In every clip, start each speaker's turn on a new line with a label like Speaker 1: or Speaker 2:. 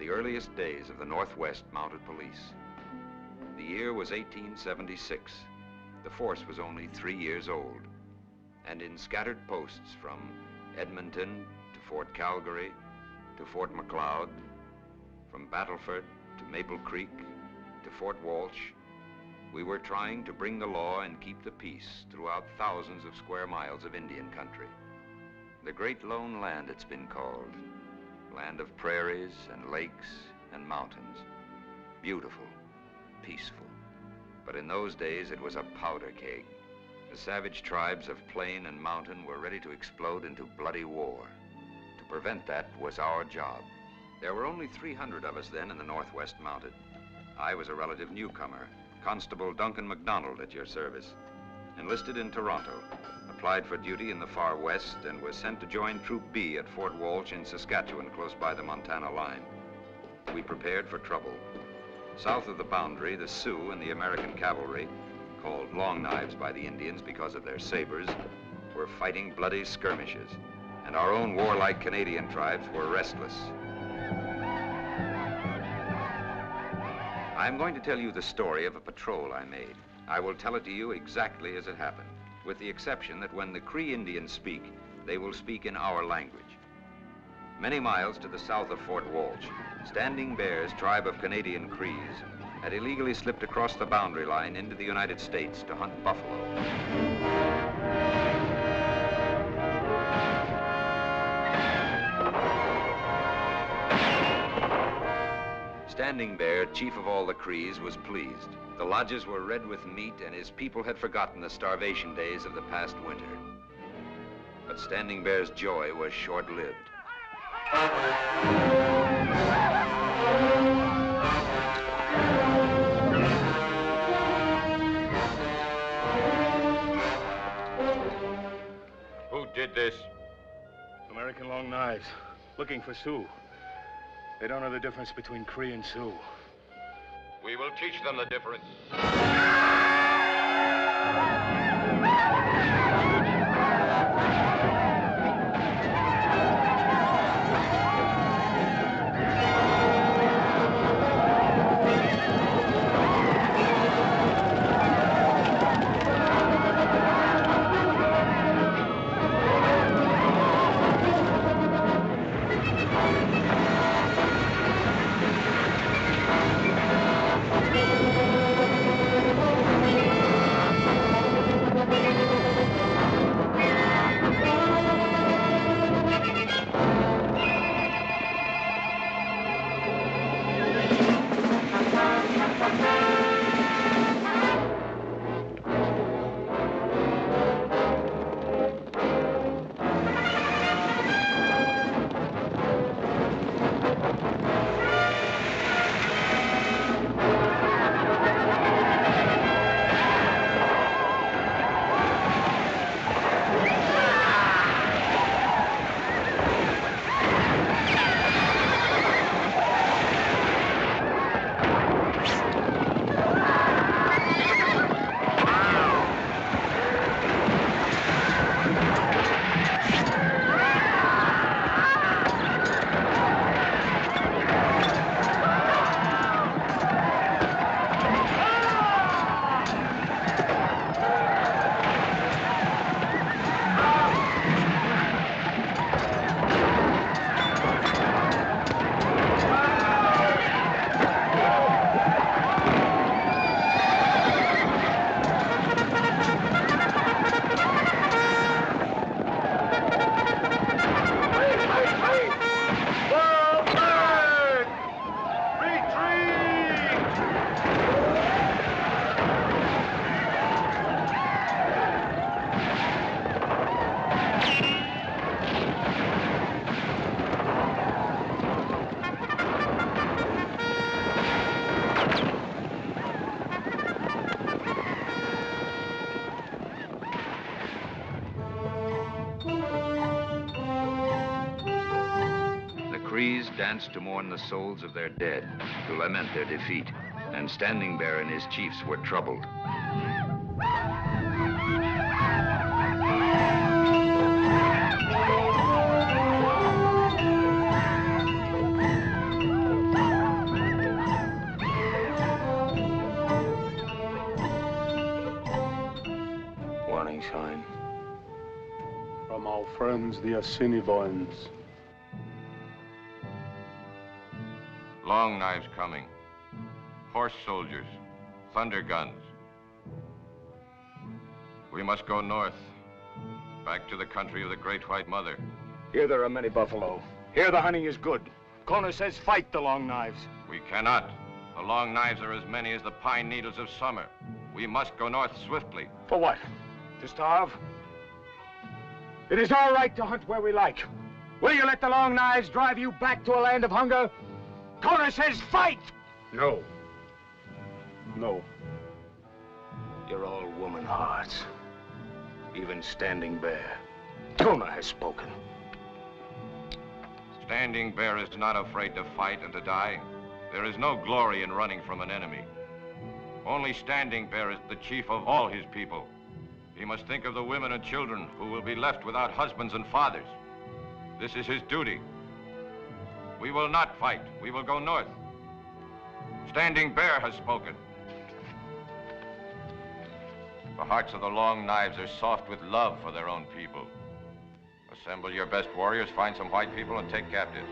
Speaker 1: the earliest days of the Northwest Mounted Police. The year was 1876. The force was only 3 years old. And in scattered posts from Edmonton to Fort Calgary to Fort Macleod, from Battleford to Maple Creek to Fort Walsh, we were trying to bring the law and keep the peace throughout thousands of square miles of Indian country. The Great Lone Land, it's been called. Land of prairies and lakes and mountains. Beautiful, peaceful. But in those days, it was a powder keg. The savage tribes of plain and mountain were ready to explode into bloody war. To prevent that was our job. There were only 300 of us then in the Northwest Mounted. I was a relative newcomer, Constable Duncan MacDonald at your service. Enlisted in Toronto, applied for duty in the far west, and was sent to join Troop B at Fort Walsh in Saskatchewan, close by the Montana line. We prepared for trouble. South of the boundary, the Sioux and the American cavalry, called Long Knives by the Indians because of their sabers, were fighting bloody skirmishes, and our own warlike Canadian tribes were restless. I'm going to tell you the story of a patrol I made. I will tell it to you exactly as it happened, with the exception that when the Cree Indians speak, they will speak in our language. Many miles to the south of Fort Walsh, Standing Bear's tribe of Canadian Crees had illegally slipped across the boundary line into the United States to hunt buffalo. Standing Bear, chief of all the Crees, was pleased. The lodges were red with meat, and his people had forgotten the starvation days of the past winter. But Standing Bear's joy was short-lived.
Speaker 2: Who did this?
Speaker 3: American Long Knives, looking for Sioux. They don't know the difference between Cree and Sioux.
Speaker 2: We will teach them the difference.
Speaker 1: Crees danced to mourn the souls of their dead, to lament their defeat, and Standing Bear and his chiefs were troubled.
Speaker 3: Our friends, the Assiniboines.
Speaker 2: Long knives coming. Horse soldiers. Thunder guns. We must go north. Back to the country of the Great White Mother.
Speaker 3: Here there are many buffalo. Here the hunting is good. Kona says fight the Long Knives.
Speaker 2: We cannot. The Long Knives are as many as the pine needles of summer. We must go north swiftly.
Speaker 3: For what? To starve? It is our right to hunt where we like. Will you let the Long Knives drive you back to a land of hunger? Kona says fight! No. No. You're all woman hearts. Even Standing Bear. Kona has spoken.
Speaker 2: Standing Bear is not afraid to fight and to die. There is no glory in running from an enemy. Only Standing Bear is the chief of all his people. He must think of the women and children who will be left without husbands and fathers. This is his duty. We will not fight. We will go north. Standing Bear has spoken. The hearts of the Long Knives are soft with love for their own people. Assemble your best warriors, find some white people, and take captives.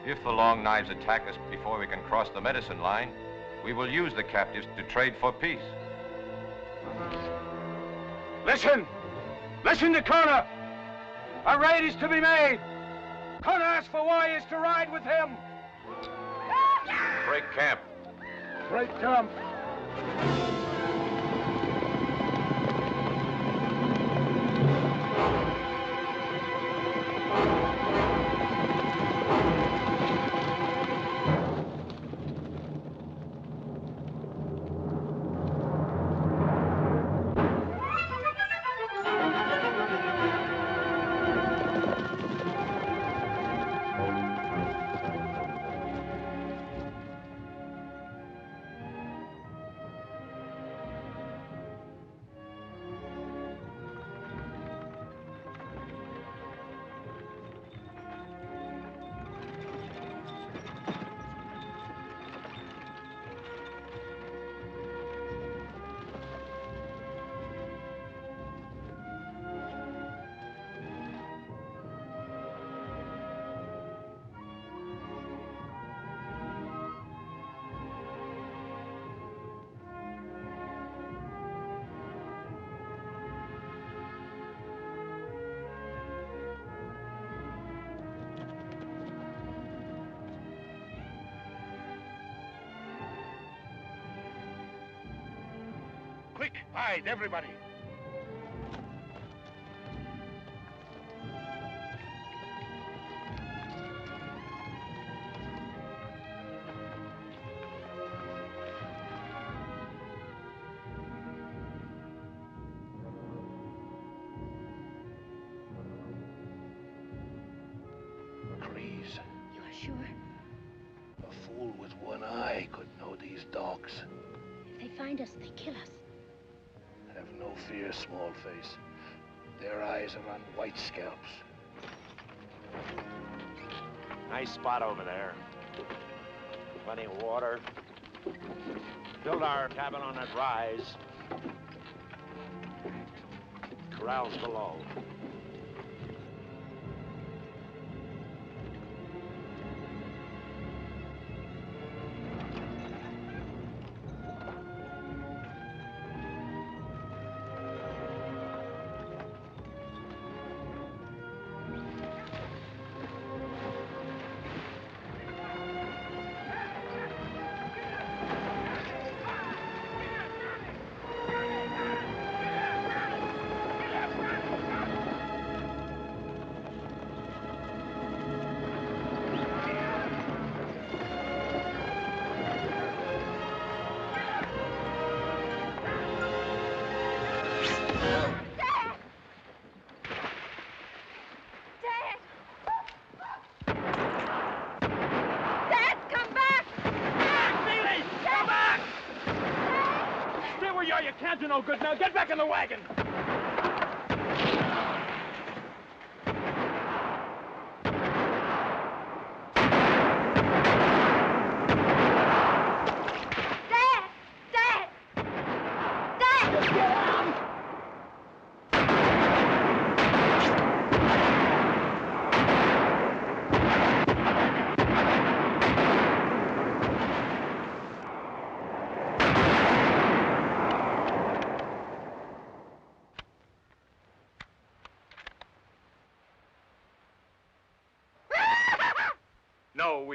Speaker 2: If the Long Knives attack us before we can cross the medicine line, we will use the captives to trade for peace.
Speaker 3: Listen! Listen to Kona! A raid is to be made! Kona asks for warriors to ride with him!
Speaker 2: Break camp.
Speaker 3: Break camp! Quick, hide, everybody. Crees.
Speaker 4: You are sure?
Speaker 3: A fool with one eye could know these dogs.
Speaker 4: If they find us, they kill us.
Speaker 3: Have no fear, small face. Their eyes are on white scalps.
Speaker 5: Nice spot over there. Plenty of water. Build our cabin on that rise. Corrals below. You can't do no good now. Get back in the wagon.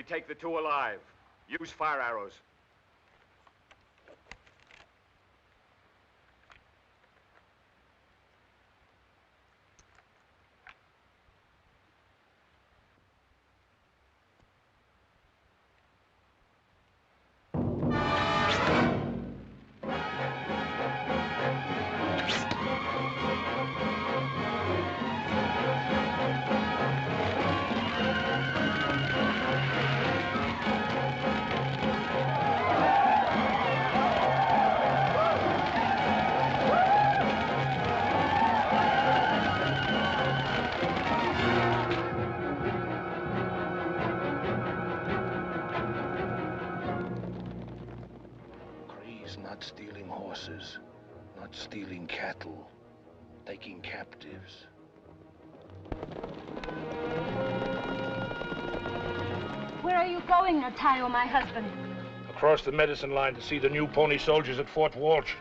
Speaker 3: take the two alive. Use fire arrows.
Speaker 6: Not stealing horses, not stealing cattle, taking captives.
Speaker 4: Where are you going, Natayo, my husband?
Speaker 6: Across the medicine line to see the new pony soldiers at Fort Walsh.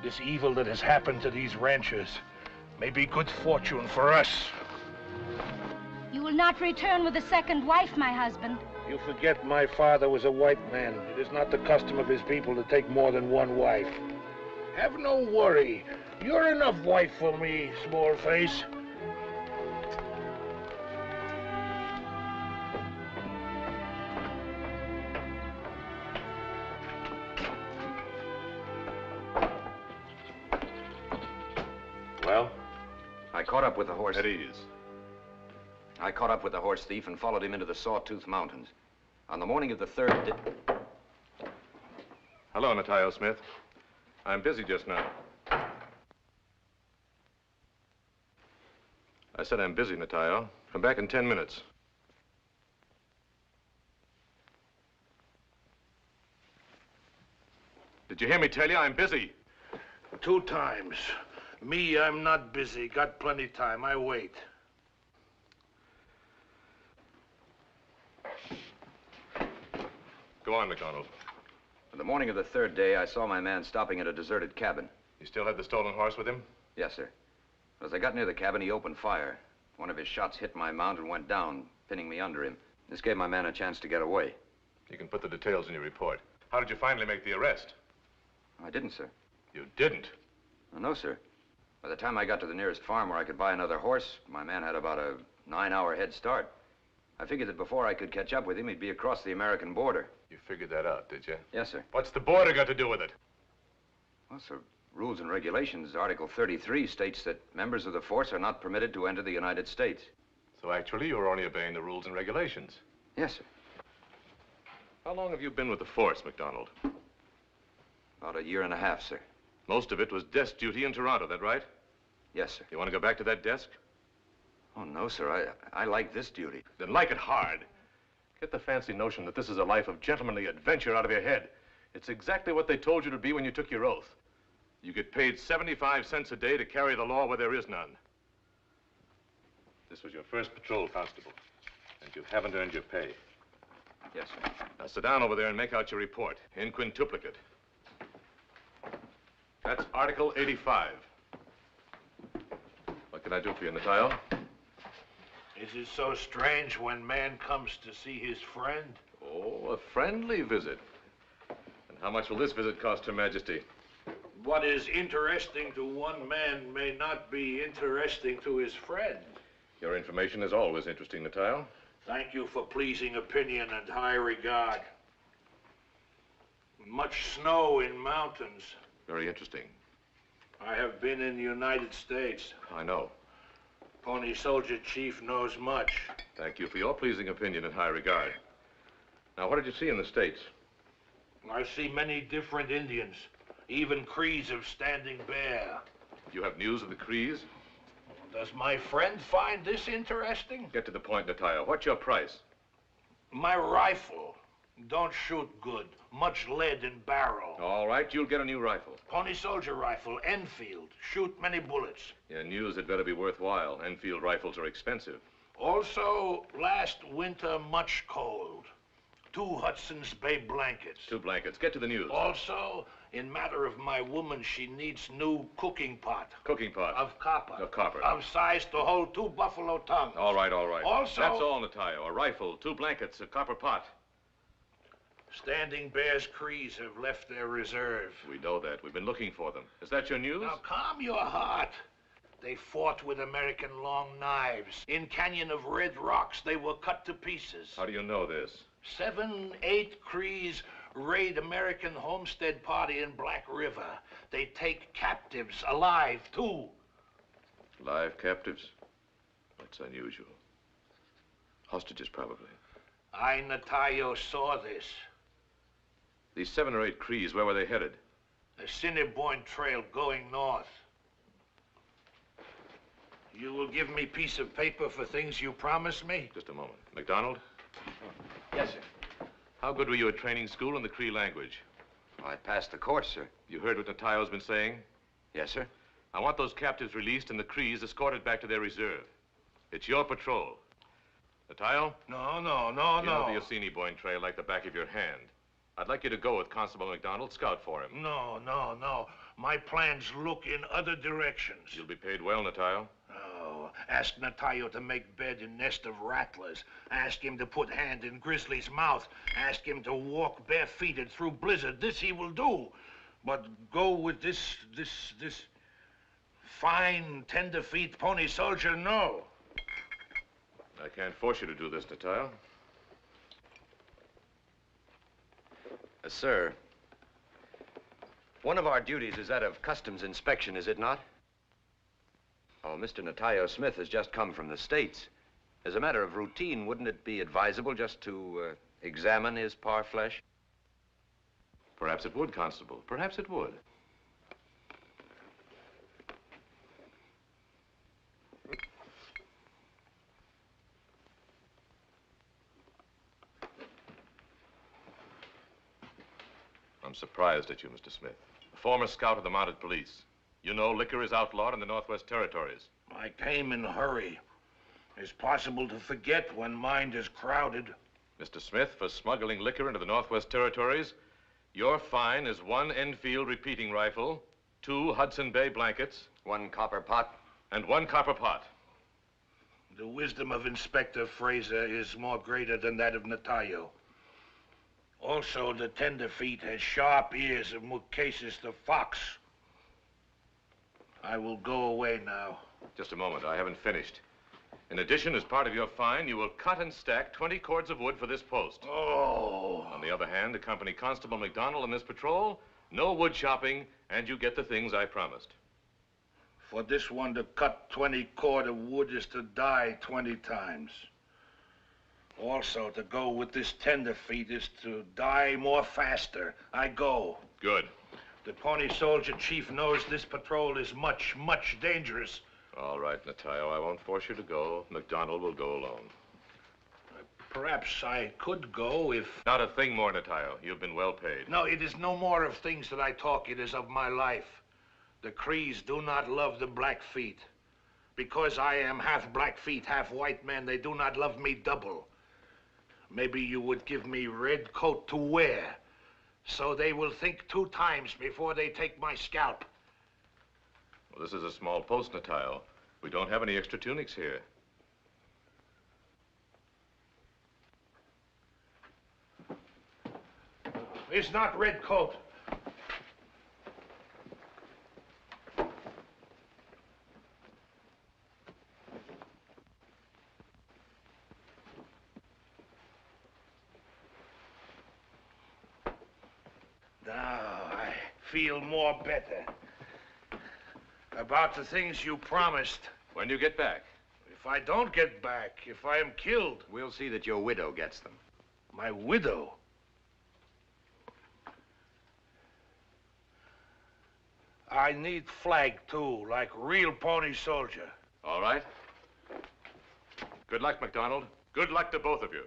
Speaker 6: This evil that has happened to these ranchers may be good fortune for us.
Speaker 4: You will not return with a second wife, my husband.
Speaker 6: You forget my father was a white man. It is not the custom of his people to take more than one wife. Have no worry. You're enough wife for me, small face.
Speaker 1: Well? I caught up with the horse.
Speaker 2: At ease.
Speaker 1: I caught up with the horse thief and followed him into the Sawtooth Mountains. On the morning of the 3rd...
Speaker 2: Hello, Natayo Smith. I'm busy just now. I said I'm busy, Natayo. Come back in 10 minutes. Did you hear me tell you I'm busy?
Speaker 6: 2 times. Me, I'm not busy. Got plenty time. I wait.
Speaker 2: Go on, MacDonald.
Speaker 1: On the morning of the 3rd day, I saw my man stopping at a deserted cabin.
Speaker 2: You still had the stolen horse with him?
Speaker 1: Yes, sir. As I got near the cabin, he opened fire. One of his shots hit my mount and went down, pinning me under him. This gave my man a chance to get away.
Speaker 2: You can put the details in your report. How did you finally make the arrest?
Speaker 1: I didn't, sir.
Speaker 2: You didn't?
Speaker 1: No, sir. By the time I got to the nearest farm where I could buy another horse, my man had about a 9-hour head start. I figured that before I could catch up with him, he'd be across the American border.
Speaker 2: You figured that out, did you?
Speaker 1: Yes, sir.
Speaker 2: What's the border got to do with it?
Speaker 1: Well, sir, rules and regulations, Article 33 states that members of the force are not permitted to enter the United States.
Speaker 2: So actually, you're only obeying the rules and regulations.
Speaker 1: Yes, sir.
Speaker 2: How long have you been with the force, MacDonald?
Speaker 1: About 1.5 years, sir.
Speaker 2: Most of it was desk duty in Toronto, that right?
Speaker 1: Yes, sir.
Speaker 2: You want to go back to that desk?
Speaker 1: Oh, no, sir. I like this duty.
Speaker 2: Then like it hard. Get the fancy notion that this is a life of gentlemanly adventure out of your head. It's exactly what they told you to be when you took your oath. You get paid 75 cents a day to carry the law where there is none. This was your first patrol, Constable, and you haven't earned your pay.
Speaker 1: Yes, sir.
Speaker 2: Now sit down over there and make out your report, in quintuplicate. That's Article 85. What can I do for you, Natayo?
Speaker 6: Is it so strange when man comes to see his friend?
Speaker 2: Oh, a friendly visit. And how much will this visit cost Her Majesty?
Speaker 6: What is interesting to one man may not be interesting to his friend.
Speaker 2: Your information is always interesting, Natayo.
Speaker 6: Thank you for pleasing opinion and high regard. Much snow in mountains.
Speaker 2: Very interesting.
Speaker 6: I have been in the United States.
Speaker 2: I know.
Speaker 6: Pony Soldier Chief knows much.
Speaker 2: Thank you for your pleasing opinion and high regard. Now, what did you see in the States?
Speaker 6: I see many different Indians, even Crees of Standing Bear.
Speaker 2: You have news of the Crees?
Speaker 6: Does my friend find this interesting?
Speaker 2: Get to the point, Natayo. What's your price?
Speaker 6: My rifle. Don't shoot good. Much lead in barrel.
Speaker 2: All right, you'll get a new rifle.
Speaker 6: Pony Soldier rifle, Enfield. Shoot many bullets.
Speaker 2: Your news had better be worthwhile. Enfield rifles are expensive.
Speaker 6: Also, last winter, much cold. 2 Hudson's Bay blankets.
Speaker 7: 2 blankets. Get to the news.
Speaker 6: Also, in matter of my woman, she needs new cooking pot.
Speaker 7: Cooking pot.
Speaker 6: Of copper.
Speaker 7: Of copper.
Speaker 6: Of size to hold 2 buffalo tongues.
Speaker 7: All right, all right.
Speaker 6: Also...
Speaker 7: That's all, Natayo. A rifle, 2 blankets, a copper pot.
Speaker 6: Standing Bear's Crees have left their reserve.
Speaker 7: We know that. We've been looking for them. Is that your news?
Speaker 6: Now, calm your heart. They fought with American long knives. In Canyon of Red Rocks, they were cut to pieces.
Speaker 7: How do you know this?
Speaker 6: 7, 8 Crees raid American homestead party in Black River. They take captives alive, too.
Speaker 7: Live captives? That's unusual. Hostages, probably.
Speaker 6: I, Natayo, saw this.
Speaker 7: These 7 or 8 Crees, where were they headed?
Speaker 6: The Cinnabon Trail going north. You will give me piece of paper for things you promised me?
Speaker 7: Just a moment. MacDonald?
Speaker 1: Yes, sir.
Speaker 7: How good were you at training school in the Cree language?
Speaker 1: I passed the course, sir.
Speaker 7: You heard what Natayo's been saying?
Speaker 1: Yes, sir.
Speaker 7: I want those captives released and the Crees escorted back to their reserve. It's your patrol. Natayo?
Speaker 6: No.
Speaker 7: You know the Yosemite Boyne Trail like the back of your hand. I'd like you to go with Constable MacDonald, scout for him.
Speaker 6: No. My plans look in other directions.
Speaker 7: You'll be paid well, Natayo.
Speaker 6: Oh, ask Natayo to make bed in nest of rattlers. Ask him to put hand in grizzly's mouth. Ask him to walk barefooted through blizzard. This he will do. But go with this fine, tenderfeet pony soldier, no.
Speaker 7: I can't force you to do this, Natayo.
Speaker 1: Sir, one of our duties is that of customs inspection, is it not? Oh, Mr. Natayo Smith has just come from the States. As a matter of routine, wouldn't it be advisable just to examine his parfleche?
Speaker 7: Perhaps it would, Constable. Perhaps it would. I'm surprised at you, Mr. Smith. A former scout of the Mounted Police. You know liquor is outlawed in the Northwest Territories.
Speaker 6: I came in a hurry. It's possible to forget when mind is crowded.
Speaker 7: Mr. Smith, for smuggling liquor into the Northwest Territories, your fine is 1 Enfield repeating rifle, 2 Hudson Bay blankets,
Speaker 1: 1 copper pot,
Speaker 7: and 1 copper pot.
Speaker 6: The wisdom of Inspector Fraser is more greater than that of Natayo. Also, the tenderfeet has sharp ears of Mukassis the fox. I will go away now.
Speaker 7: Just a moment, I haven't finished. In addition, as part of your fine, you will cut and stack 20 cords of wood for this post.
Speaker 6: Oh.
Speaker 7: On the other hand, accompany Constable MacDonald on this patrol, no wood chopping, and you get the things I promised.
Speaker 6: For this one to cut 20 cord of wood is to die 20 times. Also, to go with this tenderfeet is to die more faster. I go.
Speaker 7: Good.
Speaker 6: The Pony Soldier Chief knows this patrol is much, much dangerous.
Speaker 7: All right, Natayo, I won't force you to go. MacDonald will go alone.
Speaker 6: Perhaps I could go if...
Speaker 7: Not a thing more, Natayo. You've been well paid.
Speaker 6: No, it is no more of things that I talk. It is of my life. The Crees do not love the Blackfeet. Because I am half Blackfeet, half white man, they do not love me double. Maybe you would give me red coat to wear, so they will think 2 times before they take my scalp.
Speaker 7: Well, this is a small post, Natayo. We don't have any extra tunics here.
Speaker 6: It's not red coat. Now I feel more better about the things you promised.
Speaker 7: When do you get back?
Speaker 6: If I don't get back, if I am killed...
Speaker 1: We'll see that your widow gets them.
Speaker 6: My widow? I need flag, too, like real Pony Soldier.
Speaker 7: All right. Good luck, MacDonald. Good luck to both of you.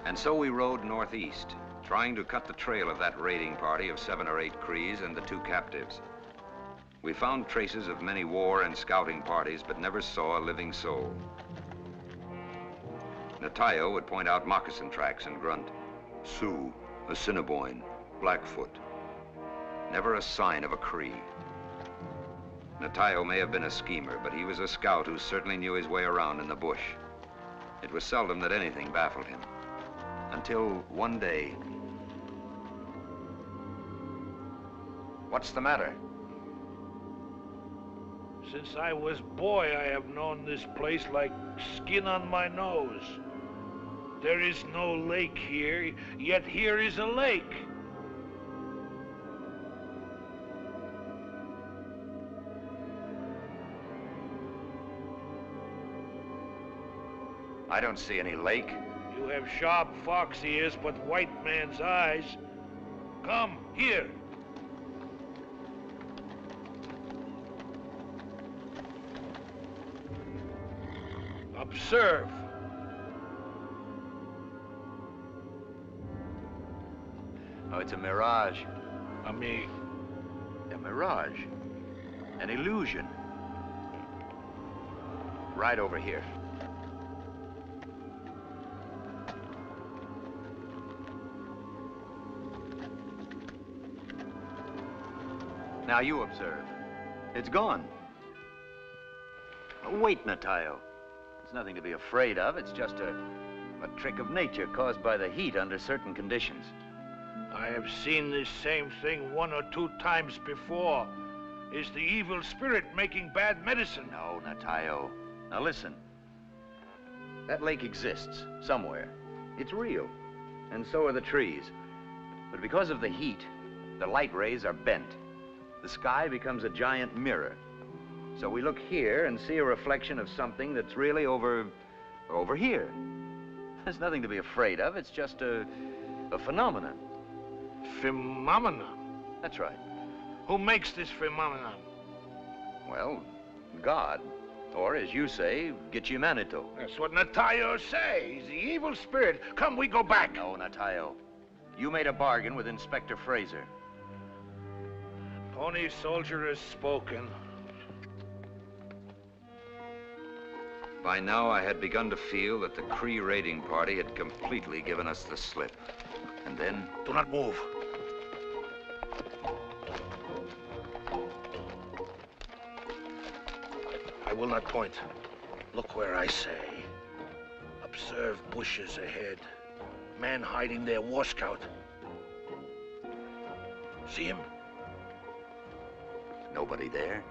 Speaker 1: And so we rode northeast, trying to cut the trail of that raiding party of 7 or 8 Crees and the 2 captives. We found traces of many war and scouting parties, but never saw a living soul. Natayo would point out moccasin tracks and grunt, Sioux, Assiniboine, Blackfoot. Never a sign of a Cree. Natayo may have been a schemer, but he was a scout who certainly knew his way around in the bush. It was seldom that anything baffled him. Until one day... What's the matter?
Speaker 6: Since I was boy, I have known this place like skin on my nose. There is no lake here, yet here is a lake.
Speaker 1: I don't see any lake.
Speaker 6: You have sharp fox ears, but white man's eyes. Come, here. Observe.
Speaker 8: Oh, it's a mirage.
Speaker 6: A
Speaker 8: mirage. An illusion. Right over here. Now you observe. It's gone. Oh, wait, Natayo. It's nothing to be afraid of. It's just a trick of nature caused by the heat under certain conditions.
Speaker 6: I have seen this same thing 1 or 2 times before. Is the evil spirit making bad medicine?
Speaker 8: No, Natayo. Now listen. That lake exists somewhere. It's real. And so are the trees. But because of the heat, the light rays are bent. The sky becomes a giant mirror. So we look here and see a reflection of something that's really over here. There's nothing to be afraid of. It's just a phenomenon.
Speaker 6: Phenomenon?
Speaker 8: That's right.
Speaker 6: Who makes this phenomenon?
Speaker 8: Well, God. Or, as you say, Gitchimanito.
Speaker 6: That's what Natayo say. He's the evil spirit. Come, we go back.
Speaker 8: No, Natayo. You made a bargain with Inspector Fraser.
Speaker 6: Pony Soldier has spoken.
Speaker 1: By now, I had begun to feel that the Cree raiding party had completely given us the slip. And then...
Speaker 6: Do not move. I will not point. Look where I say. Observe bushes ahead. Man hiding there, war scout. See him?
Speaker 8: Nobody there?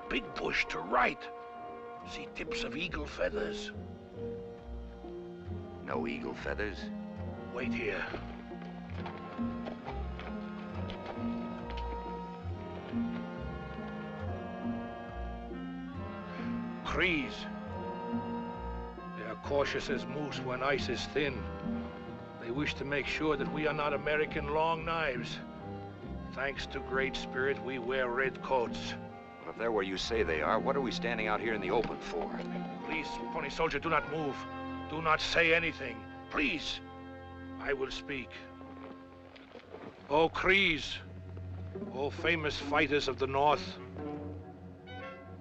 Speaker 6: Big bush to right. See tips of eagle feathers.
Speaker 8: No eagle feathers?
Speaker 6: Wait here. Crees. They are cautious as moose when ice is thin. They wish to make sure that we are not American long knives. Thanks to Great Spirit, we wear red coats.
Speaker 1: Well, if they're where you say they are, what are we standing out here in the open for?
Speaker 6: Please, Pony Soldier, do not move. Do not say anything. Please. I will speak. Oh, Crees. Oh, famous fighters of the North.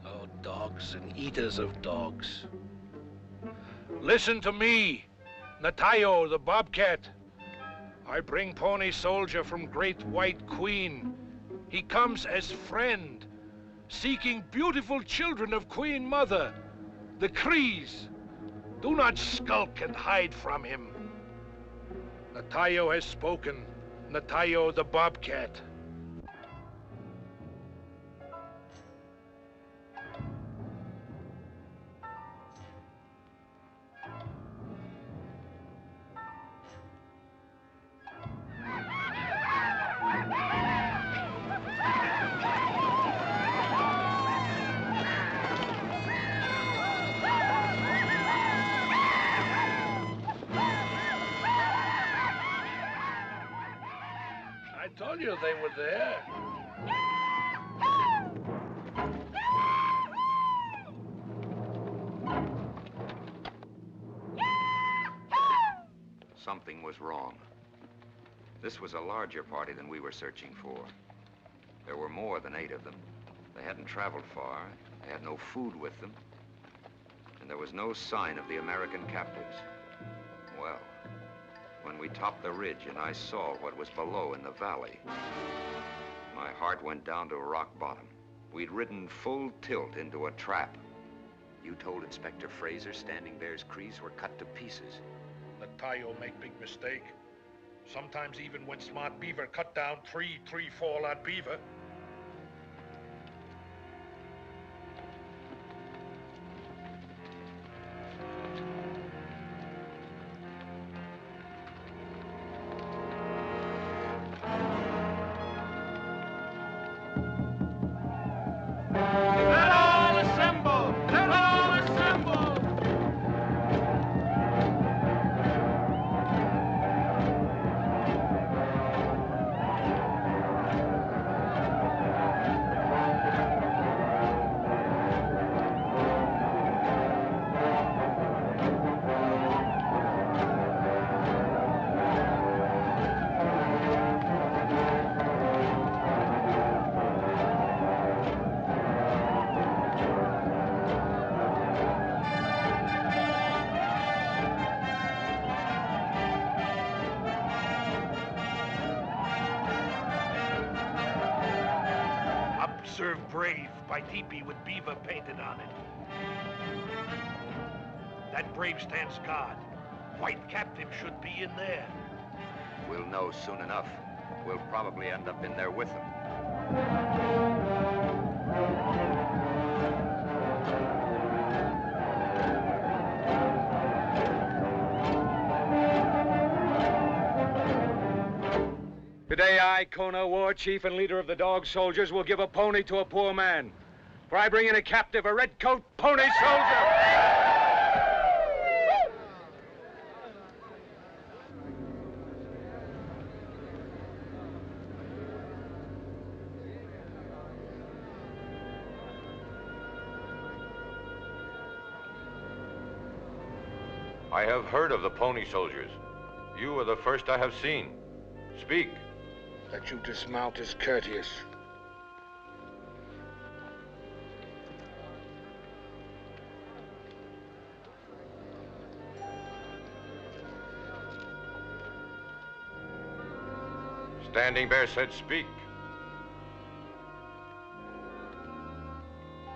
Speaker 6: Oh, dogs and eaters of dogs. Listen to me, Natayo the Bobcat. I bring Pony Soldier from Great White Queen. He comes as friend, seeking beautiful children of Queen Mother, the Crees. Do not skulk and hide from him. Natayo has spoken. Natayo the Bobcat. I told you they were there.
Speaker 1: Something was wrong. This was a larger party than we were searching for. There were more than 8 of them. They hadn't traveled far. They had no food with them. And there was no sign of the American captives. Well, when we topped the ridge and I saw what was below in the valley, my heart went down to rock bottom. We'd ridden full tilt into a trap. You told Inspector Fraser Standing Bear's Crees were cut to pieces.
Speaker 6: Natayo make big mistake. Sometimes even when smart beaver cut down 3 fall-out beaver. Brave by teepee with beaver painted on it. That brave stands guard. White captive should be in there.
Speaker 1: We'll know soon enough. We'll probably end up in there with them.
Speaker 3: Today I, Kona, war chief and leader of the dog soldiers, will give a pony to a poor man. For I bring in a captive, a red-coat pony soldier!
Speaker 2: I have heard of the pony soldiers. You are the first I have seen. Speak.
Speaker 6: That you dismount is courteous.
Speaker 2: Standing Bear said speak.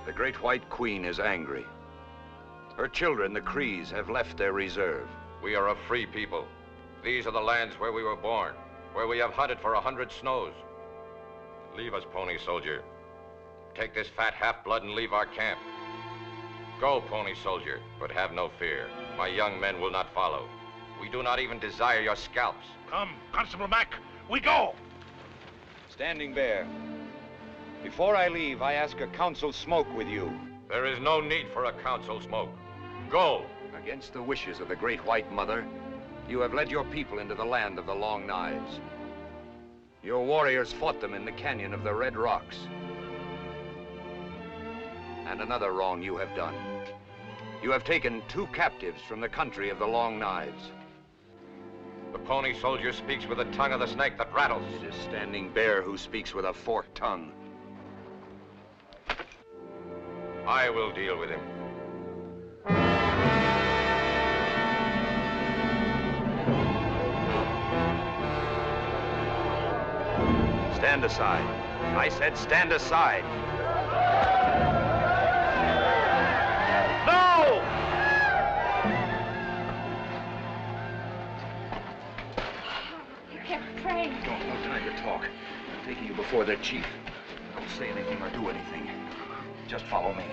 Speaker 1: The Great White Queen is angry. Her children, the Crees, have left their reserve.
Speaker 2: We are a free people. These are the lands where we were born, where we have hunted for 100 snows. Leave us, pony soldier. Take this fat half-blood and leave our camp. Go, pony soldier, but have no fear. My young men will not follow. We do not even desire your scalps.
Speaker 6: Come, Constable Mac, we go!
Speaker 3: Standing Bear, before I leave, I ask a council smoke with you.
Speaker 2: There is no need for a council smoke. Go!
Speaker 1: Against the wishes of the Great White Mother, you have led your people into the land of the Long Knives. Your warriors fought them in the canyon of the Red Rocks. And another wrong you have done. You have taken 2 captives from the country of the Long Knives.
Speaker 2: The pony soldier speaks with the tongue of the snake that rattles.
Speaker 1: It is Standing Bear who speaks with a forked tongue.
Speaker 2: I will deal with him.
Speaker 1: Stand aside. I said stand aside.
Speaker 6: No!
Speaker 4: You kept praying.
Speaker 1: No time to talk. I'm taking you before the chief. Don't say anything or do anything. Just follow me.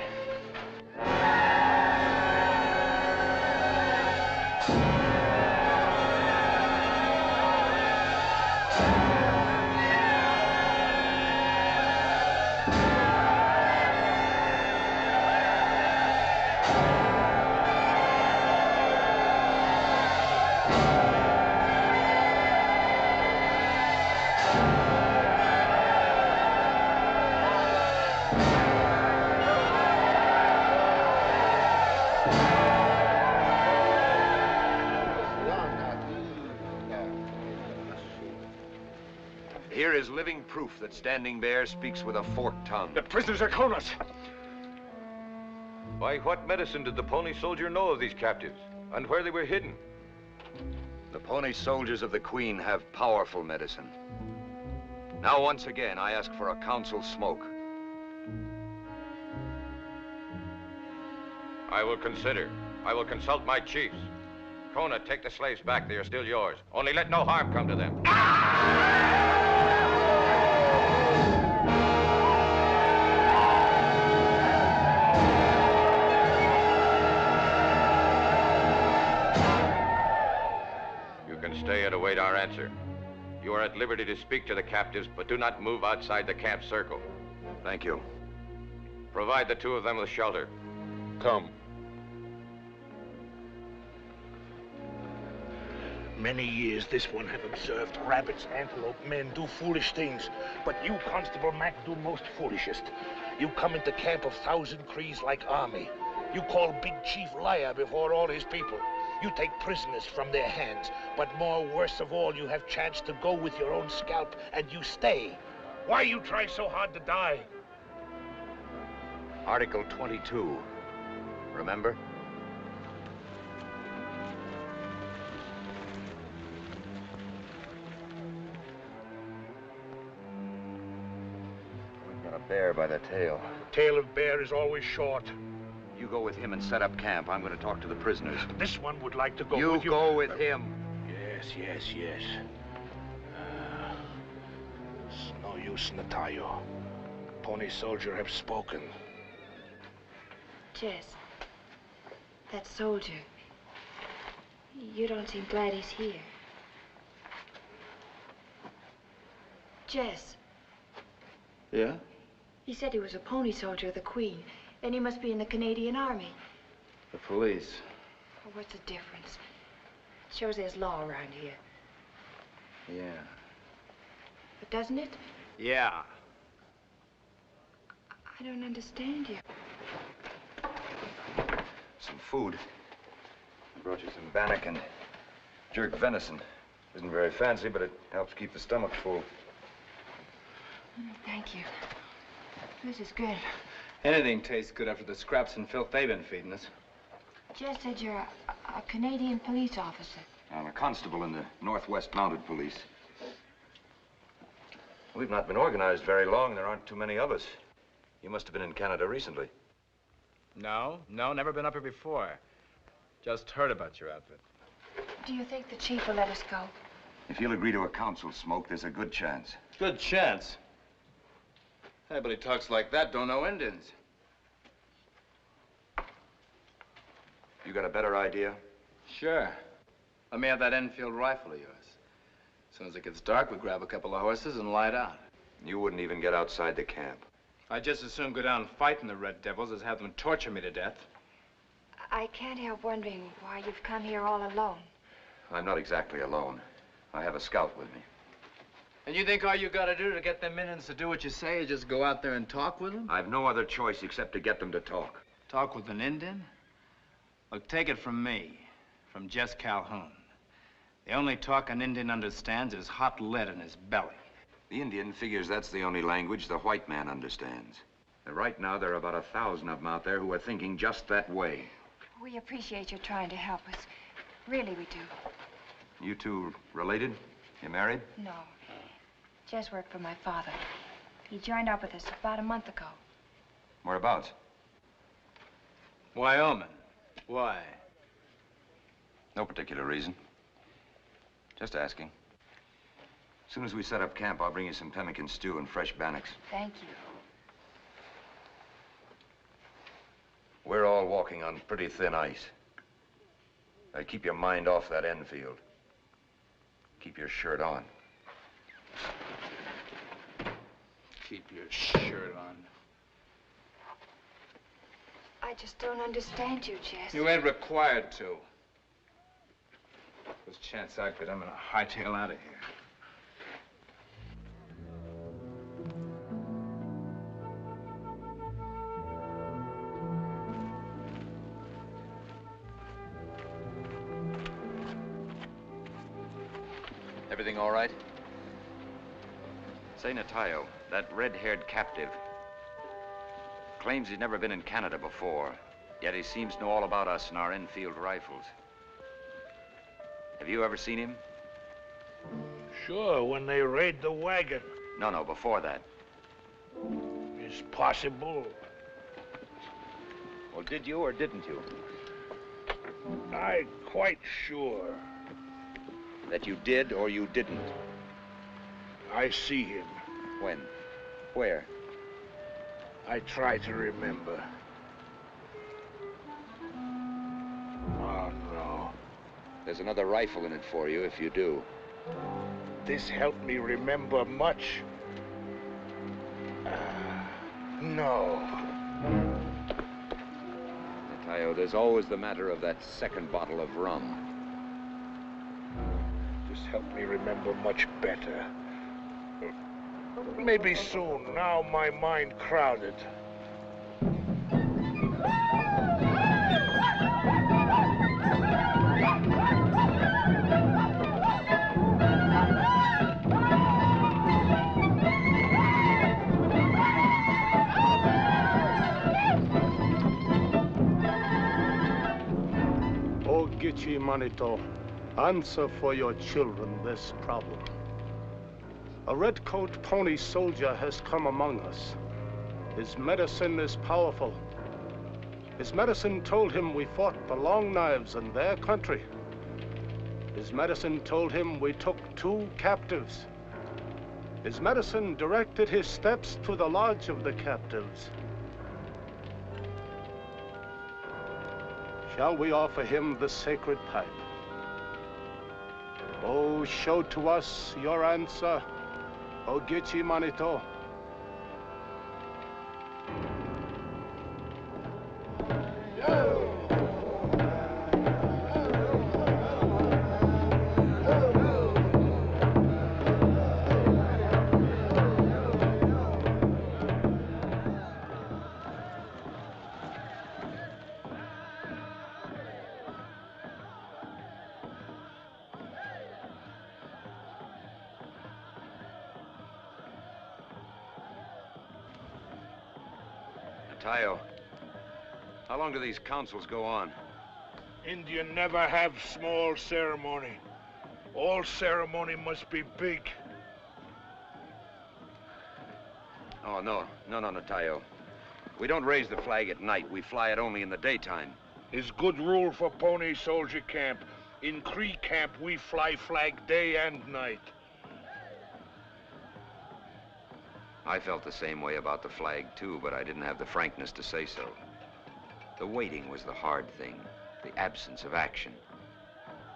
Speaker 1: is living proof that Standing Bear speaks with a forked tongue.
Speaker 3: The prisoners are Kona's.
Speaker 2: By what medicine did the Pony Soldier know of these captives and where they were hidden?
Speaker 1: The Pony Soldiers of the Queen have powerful medicine. Now, once again, I ask for a council smoke.
Speaker 2: I will consider. I will consult my chiefs. Kona, take the slaves back. They are still yours. Only let no harm come to them. You can stay and await our answer. You are at liberty to speak to the captives, but do not move outside the camp circle.
Speaker 1: Thank you.
Speaker 2: Provide the two of them with shelter.
Speaker 7: Come.
Speaker 6: Many years this one have observed rabbits, antelope, men do foolish things. But you, Constable Mac, do most foolishest. You come into camp of 1,000 Crees like army. You call Big Chief liar before all his people. You take prisoners from their hands. But more worse of all, you have chance to go with your own scalp, and you stay. Why you try so hard to die?
Speaker 1: Article 22. Remember? We've got a bear by the tail.
Speaker 6: The tail of bear is always short.
Speaker 1: You go with him and set up camp. I'm going to talk to the prisoners.
Speaker 6: This one would like to go
Speaker 1: You
Speaker 6: with you.
Speaker 1: go with him.
Speaker 6: Yes. It's no use, Natayo. Pony Soldier have spoken.
Speaker 9: Jess, that soldier, you don't seem glad he's here. Jess.
Speaker 8: Yeah?
Speaker 9: He said he was a pony soldier of the Queen. Then he must be in the Canadian Army.
Speaker 8: The police.
Speaker 9: Oh, what's the difference? Shows there's law around here.
Speaker 8: Yeah.
Speaker 9: But doesn't it?
Speaker 8: Yeah.
Speaker 9: I don't understand you.
Speaker 1: Some food. I brought you some bannock and jerk venison. Isn't very fancy, but it helps keep the stomach full.
Speaker 9: Thank you. This is good.
Speaker 10: Anything tastes good after the scraps and filth they've been feeding us.
Speaker 9: Jess said you're a Canadian police officer.
Speaker 1: I'm a constable in the Northwest Mounted Police. We've not been organized very long. There aren't too many of us. You must have been in Canada recently.
Speaker 10: No, never been up here before. Just heard about your outfit.
Speaker 9: Do you think the chief will let us go?
Speaker 1: If you'll agree to a council smoke, there's a good chance.
Speaker 10: Good chance. Anybody talks like that don't know Indians.
Speaker 1: You got a better idea?
Speaker 10: Sure. Let me have that Enfield rifle of yours. As soon as it gets dark, we grab a couple of horses and light out.
Speaker 1: You wouldn't even get outside the camp.
Speaker 10: I'd just as soon go down fighting the Red Devils as have them torture me to death.
Speaker 9: I can't help wondering why you've come here all alone.
Speaker 1: I'm not exactly alone. I have a scout with me.
Speaker 10: And you think all you gotta do to get them Indians to do what you say is just go out there and talk with them?
Speaker 1: I've no other choice except to get them to talk.
Speaker 10: Talk with an Indian? Look, take it from me, from Jess Calhoun. The only talk an Indian understands is hot lead in his belly.
Speaker 1: The Indian figures that's the only language the white man understands. And right now, there are about 1,000 of them out there who are thinking just that way.
Speaker 9: We appreciate your trying to help us. Really, we do.
Speaker 1: You two related? You married?
Speaker 9: No. Jess worked for my father. He joined up with us about a month ago.
Speaker 1: Whereabouts?
Speaker 10: Wyoming. Why?
Speaker 1: No particular reason. Just asking. As soon as we set up camp, I'll bring you some pemmican stew and fresh bannocks.
Speaker 9: Thank you.
Speaker 1: We're all walking on pretty thin ice. Now, keep your mind off that Enfield. Keep your shirt on.
Speaker 10: Keep your shirt on.
Speaker 9: I just don't understand you, Jess.
Speaker 10: You ain't required to. There's a chance I could. I'm gonna hightail out of here.
Speaker 8: Everything all right?
Speaker 1: Say, Natayo, that red-haired captive claims he's never been in Canada before, yet he seems to know all about us and our Enfield rifles. Have you ever seen him?
Speaker 6: Sure, when they raid the wagon.
Speaker 1: No, before that.
Speaker 6: It's possible.
Speaker 1: Well, did you or didn't you?
Speaker 6: I'm quite sure.
Speaker 1: That you did or you didn't?
Speaker 6: I see him.
Speaker 1: When? Where?
Speaker 6: I try to remember. Oh, no.
Speaker 1: There's another rifle in it for you if you do.
Speaker 6: This helped me remember much. No.
Speaker 1: Natayo, there's always the matter of that second bottle of rum.
Speaker 6: This helped me remember much better. Maybe soon. Now my mind crowded.
Speaker 11: Oh, Gichi Manito, answer for your children this problem. A red-coat pony soldier has come among us. His medicine is powerful. His medicine told him we fought the Long Knives in their country. His medicine told him we took 2 captives. His medicine directed his steps to the lodge of the captives. Shall we offer him the sacred pipe? Oh, show to us your answer, O Gichi Manito.
Speaker 1: Natayo, how long do these councils go on?
Speaker 6: Indian never have small ceremony. All ceremony must be big.
Speaker 1: Oh, no, Natayo. We don't raise the flag at night. We fly it only in the daytime.
Speaker 6: Is good rule for pony soldier camp. In Cree camp, we fly flag day and night.
Speaker 1: I felt the same way about the flag, too, but I didn't have the frankness to say so. The waiting was the hard thing, the absence of action.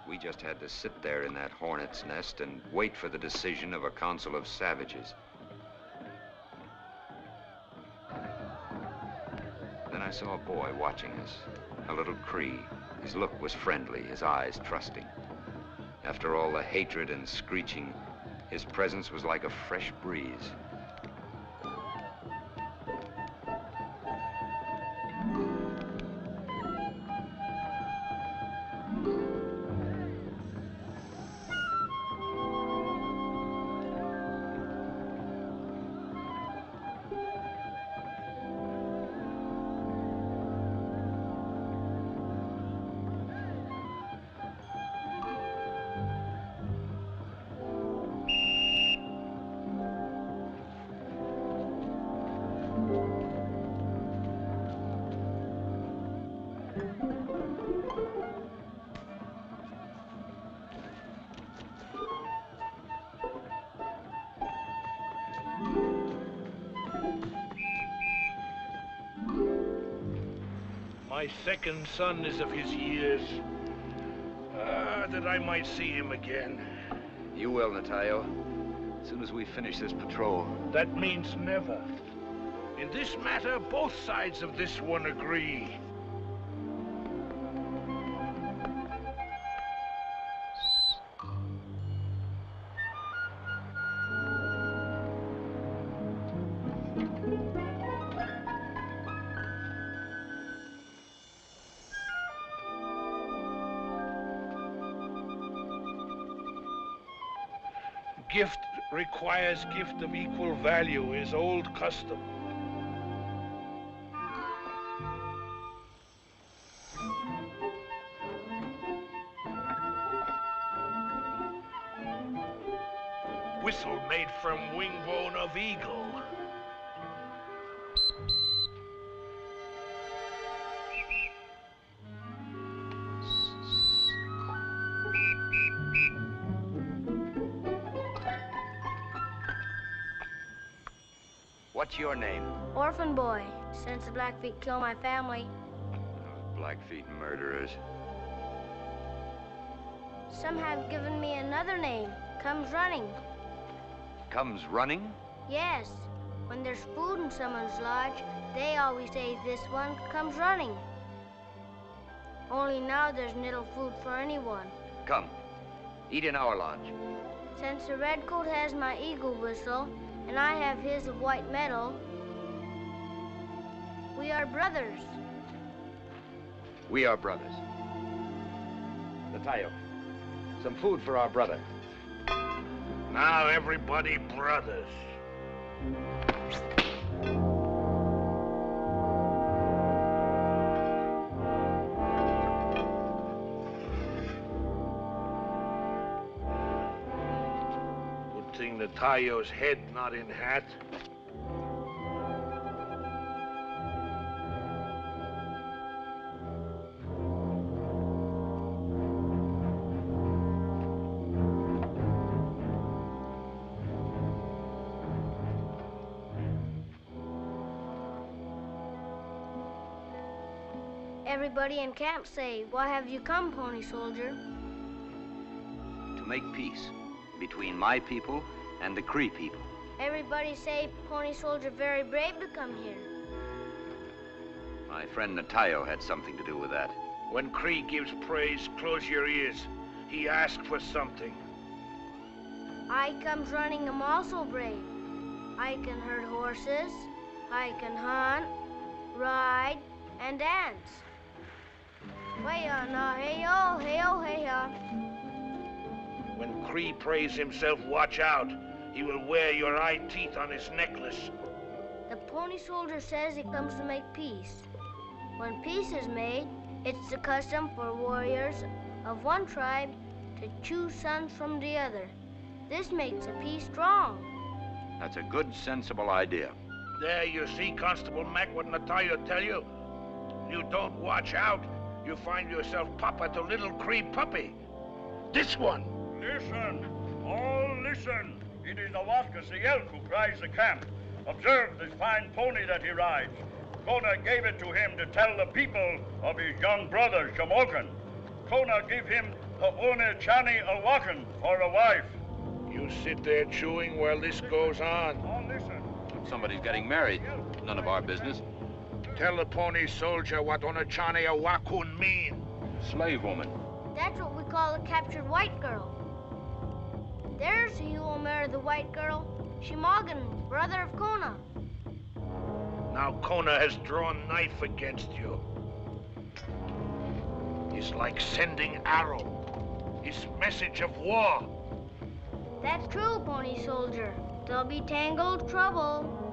Speaker 1: We just had to sit there in that hornet's nest and wait for the decision of a council of savages. Then I saw a boy watching us, a little Cree. His look was friendly, his eyes trusting. After all the hatred and screeching, his presence was like a fresh breeze.
Speaker 6: My second son is of his years. That I might see him again.
Speaker 1: You will, Natayo. As soon as we finish this patrol.
Speaker 6: That means never. In this matter, both sides of this one agree. Gift requires gift of equal value is old custom. Whistle made from wing bone of eagle.
Speaker 8: What's your name?
Speaker 4: Orphan boy, since the Blackfeet killed my family.
Speaker 8: Those Blackfeet murderers.
Speaker 4: Some have given me another name, Comes Running.
Speaker 8: Comes running?
Speaker 4: Yes, when there's food in someone's lodge, they always say this one comes running. Only now there's little food for anyone.
Speaker 8: Come, eat in our lodge.
Speaker 4: Since the redcoat has my eagle whistle, and I have his of white metal, we are brothers.
Speaker 8: We are brothers. Natayo, some food for our brother.
Speaker 6: Now everybody brothers. Good thing Natayo's head not in hat.
Speaker 4: Everybody in camp say, why have you come, Pony Soldier?
Speaker 8: To make peace between my people and the Cree people.
Speaker 4: Everybody say Pony Soldier very brave to come here.
Speaker 8: My friend Natayo had something to do with that.
Speaker 6: When Cree gives praise, close your ears. He asked for something.
Speaker 4: I comes running, I'm also brave. I can herd horses, I can hunt, ride, and dance. Way-ya-na, hey-yo, hey-yo, hey-ya.
Speaker 6: When Cree prays himself, watch out. He will wear your eye teeth on his necklace.
Speaker 4: The Pony Soldier says he comes to make peace. When peace is made, it's the custom for warriors of one tribe to choose sons from the other. This makes a peace strong.
Speaker 8: That's a good, sensible idea.
Speaker 6: There you see, Constable Mac, what Natayo tell you. You don't watch out, you find yourself papa to little Cree puppy. This one.
Speaker 12: Listen, all listen. It is the Waskas, the elk, who cries the camp. Observe this fine pony that he rides. Kona gave it to him to tell the people of his young brother, Shamokin. Kona give him the One Chani Awakan for a wife.
Speaker 6: You sit there chewing while this goes on.
Speaker 12: All listen.
Speaker 7: If somebody's getting married, none of our business.
Speaker 6: Tell the Pony Soldier what Onachane Awakun mean.
Speaker 7: Slave woman.
Speaker 4: That's what we call a captured white girl. There's he who will marry the white girl, Shimogan, brother of Kona.
Speaker 6: Now Kona has drawn knife against you. It's like sending arrow. It's message of war.
Speaker 4: That's true, Pony Soldier. There'll be tangled trouble.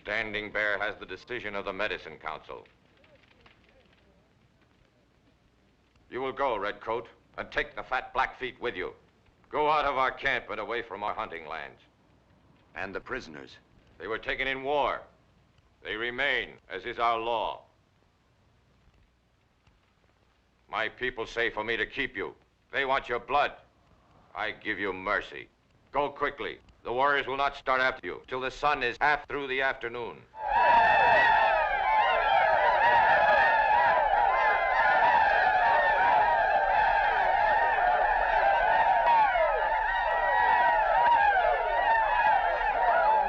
Speaker 2: Standing Bear has the decision of the Medicine Council. You will go, Redcoat, and take the fat Blackfeet with you. Go out of our camp and away from our hunting lands.
Speaker 1: And the prisoners?
Speaker 2: They were taken in war. They remain, as is our law. My people say for me to keep you. They want your blood. I give you mercy. Go quickly. The warriors will not start after you till the sun is half through the afternoon.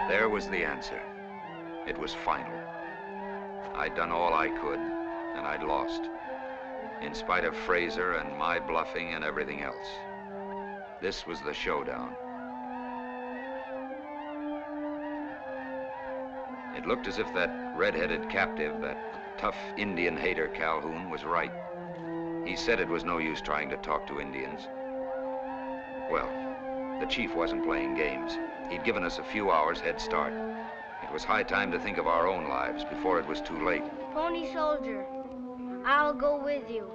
Speaker 1: There was the answer. It was final. I'd done all I could, and I'd lost. In spite of Fraser and my bluffing and everything else. This was the showdown. It looked as if that red-headed captive, that tough Indian hater Calhoun, was right. He said it was no use trying to talk to Indians. Well, the chief wasn't playing games. He'd given us a few hours head start. It was high time to think of our own lives before it was too late.
Speaker 4: Pony Soldier, I'll go with you.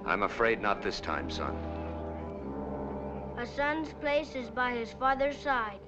Speaker 1: I'm afraid not this time, son.
Speaker 4: A son's place is by his father's side.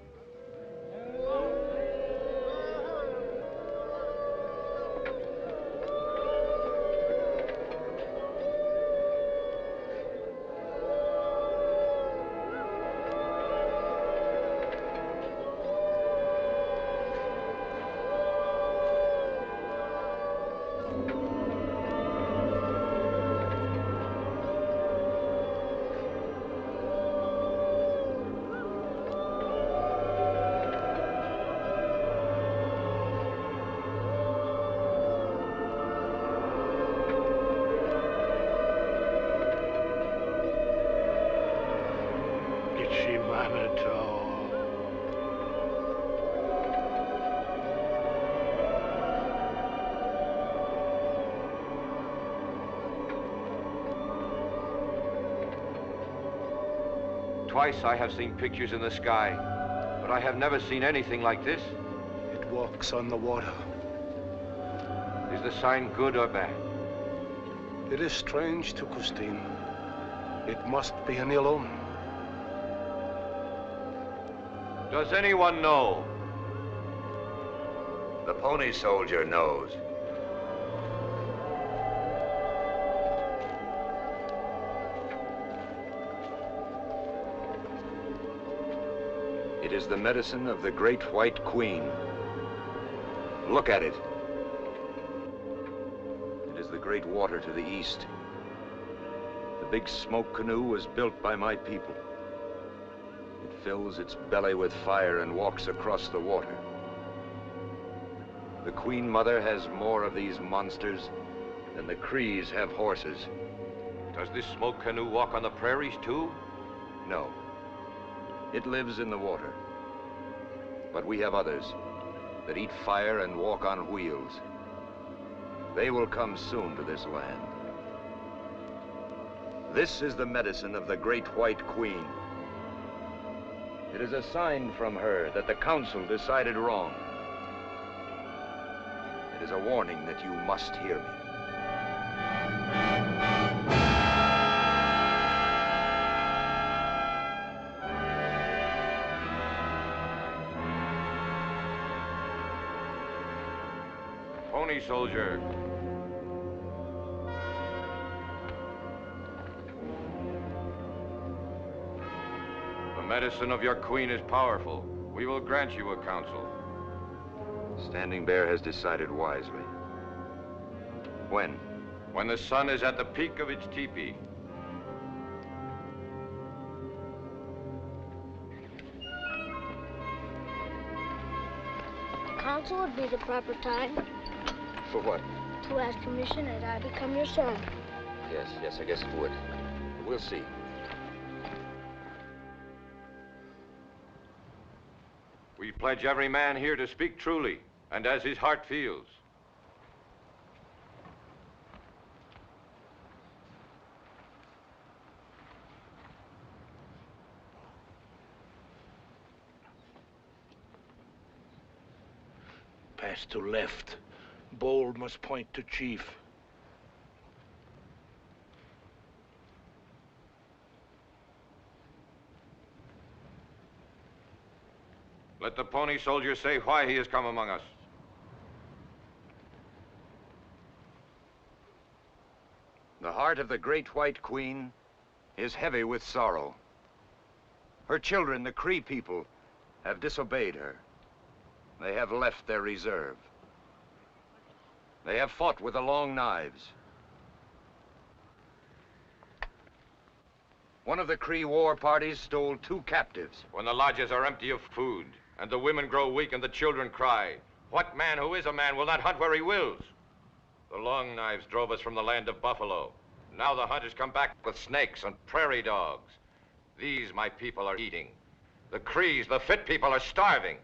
Speaker 2: Twice I have seen pictures in the sky, but I have never seen anything like this.
Speaker 11: It walks on the water.
Speaker 2: Is the sign good or bad?
Speaker 11: It is strange to Christine. It must be an ill omen.
Speaker 2: Does anyone know?
Speaker 1: The Pony Soldier knows. It is the medicine of the Great White Queen. Look at it. It is the great water to the east. The big smoke canoe was built by my people. It fills its belly with fire and walks across the water. The Queen Mother has more of these monsters than the Crees have horses.
Speaker 2: Does this smoke canoe walk on the prairies too?
Speaker 1: No. It lives in the water. But we have others that eat fire and walk on wheels. They will come soon to this land. This is the medicine of the Great White Queen. It is a sign from her that the council decided wrong. It is a warning that you must hear me.
Speaker 2: Pony Soldier. The medicine of your queen is powerful. We will grant you a counsel.
Speaker 1: Standing Bear has decided wisely. When?
Speaker 2: When the sun is at the peak of its teepee.
Speaker 4: Council would be the proper time
Speaker 1: For what?
Speaker 4: to ask permission that I become your son.
Speaker 1: Yes, I guess it would. We'll see.
Speaker 2: We pledge every man here to speak truly and as his heart feels.
Speaker 6: Pass to left. Bowl must point to chief.
Speaker 2: Let the Pony Soldier say why he has come among us.
Speaker 1: The heart of the Great White Queen is heavy with sorrow. Her children, the Cree people, have disobeyed her. They have left their reserve. They have fought with the long knives. One of the Cree war parties stole 2 captives.
Speaker 2: When the lodges are empty of food, and the women grow weak and the children cry, what man who is a man will not hunt where he wills? The long knives drove us from the land of buffalo. Now the hunters come back with snakes and prairie dogs. These my people are eating. The Crees, the fit people, are starving.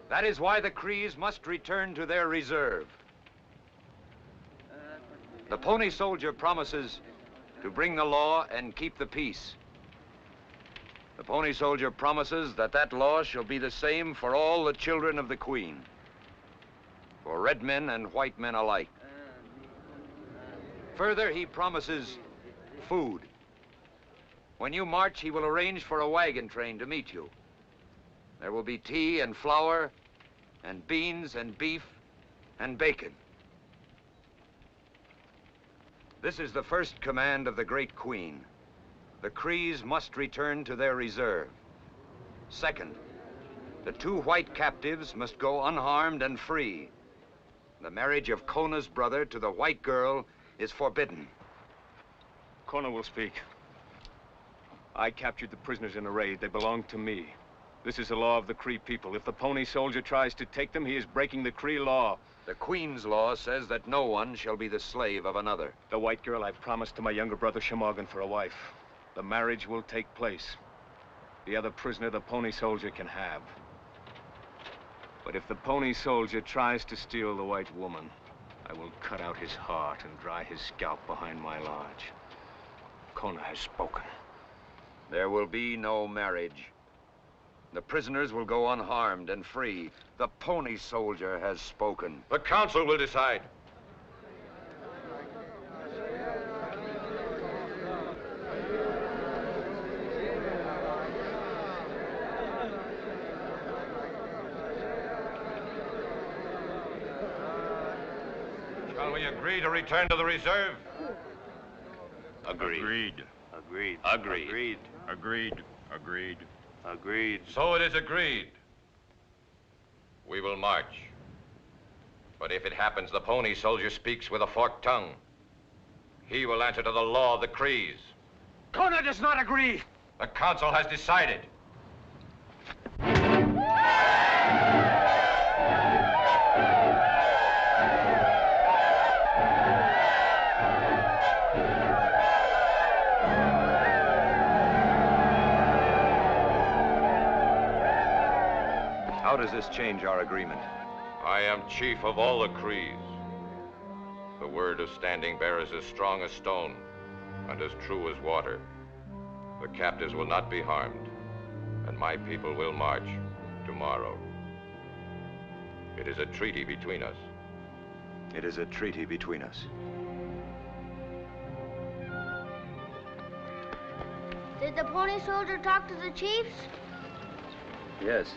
Speaker 1: That is why the Crees must return to their reserve. The Pony Soldier promises to bring the law and keep the peace. The Pony Soldier promises that that law shall be the same for all the children of the Queen, for red men and white men alike. Further, he promises food. When you march, he will arrange for a wagon train to meet you. There will be tea and flour and beans and beef and bacon. This is the first command of the Great Queen. The Crees must return to their reserve. Second, the 2 white captives must go unharmed and free. The marriage of Kona's brother to the white girl is forbidden.
Speaker 3: Kona will speak. I captured the prisoners in a raid. They belong to me. This is the law of the Cree people. If the Pony Soldier tries to take them, he is breaking the Cree law.
Speaker 1: The Queen's law says that no one shall be the slave of another.
Speaker 3: The white girl I promised to my younger brother Shamogan for a wife. The marriage will take place. The other prisoner the Pony Soldier can have. But if the Pony Soldier tries to steal the white woman, I will cut out his heart and dry his scalp behind my lodge. Kona has spoken.
Speaker 1: There will be no marriage. The prisoners will go unharmed and free. The Pony Soldier has spoken.
Speaker 2: The council will decide. Shall we agree to return to the reserve?
Speaker 7: Agreed.
Speaker 5: Agreed.
Speaker 7: Agreed.
Speaker 5: Agreed.
Speaker 12: Agreed. Agreed.
Speaker 5: Agreed.
Speaker 2: So it is agreed. We will march. But if it happens the Pony Soldier speaks with a forked tongue, he will answer to the law of the Crees.
Speaker 3: Kona does not agree.
Speaker 2: The council has decided.
Speaker 1: How does this change our agreement?
Speaker 2: I am chief of all the Crees. The word of Standing Bear is as strong as stone and as true as water. The captives will not be harmed, and my people will march tomorrow. It is a treaty between us.
Speaker 1: It is a treaty between us.
Speaker 4: Did the Pony Soldier talk to the chiefs?
Speaker 1: Yes.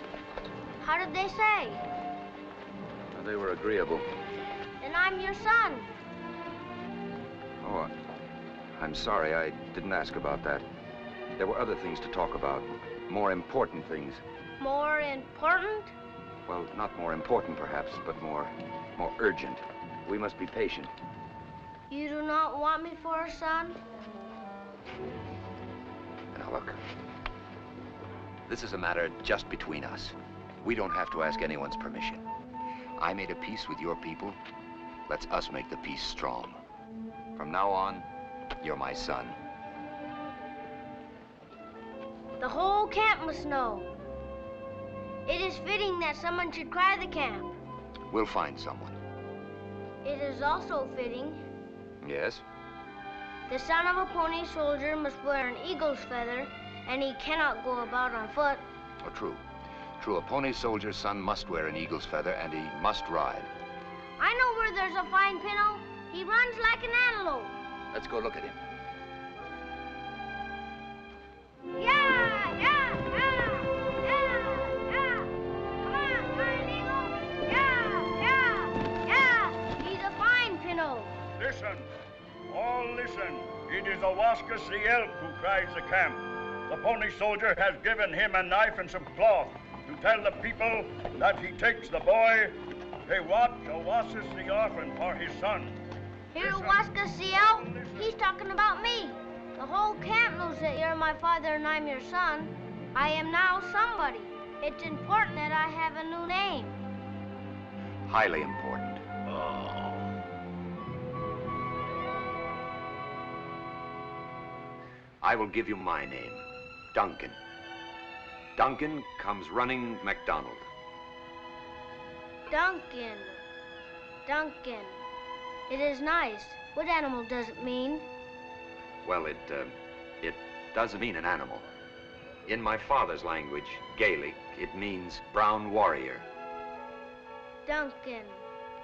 Speaker 4: How did they say?
Speaker 1: Well, they were agreeable.
Speaker 4: Then I'm your son.
Speaker 1: Oh, I'm sorry. I didn't ask about that. There were other things to talk about. More important things.
Speaker 4: More important?
Speaker 1: Well, not more important, perhaps, but more urgent. We must be patient.
Speaker 4: You do not want me for a son?
Speaker 1: Now, look. This is a matter just between us. We don't have to ask anyone's permission. I made a peace with your people. Let's us make the peace strong. From now on, you're my son.
Speaker 4: The whole camp must know. It is fitting that someone should cry the camp.
Speaker 1: We'll find someone.
Speaker 4: It is also fitting.
Speaker 1: Yes?
Speaker 4: The son of a Pony Soldier must wear an eagle's feather, and he cannot go about on foot.
Speaker 1: Oh, true. True, a Pony Soldier's son must wear an eagle's feather, and he must ride.
Speaker 4: I know where there's a fine pinto. He runs like an antelope.
Speaker 1: Let's go look at him.
Speaker 4: Yeah, yeah, yeah, yeah, yeah. Come on, Giant Eagle. Yeah, yeah, yeah. He's a fine Pinot.
Speaker 12: Listen, all listen. It is Owaska the elk who cries the camp. The pony soldier has given him a knife and some cloth to tell the people that he takes the boy. They watch Owasis the orphan for his son.
Speaker 4: Here, Owaska CL, he's talking about me. The whole camp knows that you're my father and I'm your son. I am now somebody. It's important that I have a new name.
Speaker 1: Highly important. I will give you my name, Duncan. Duncan comes running MacDonald.
Speaker 4: Duncan. Duncan. It is nice. What animal does it mean?
Speaker 1: Well, it does mean an animal. In my father's language, Gaelic, it means brown warrior.
Speaker 4: Duncan.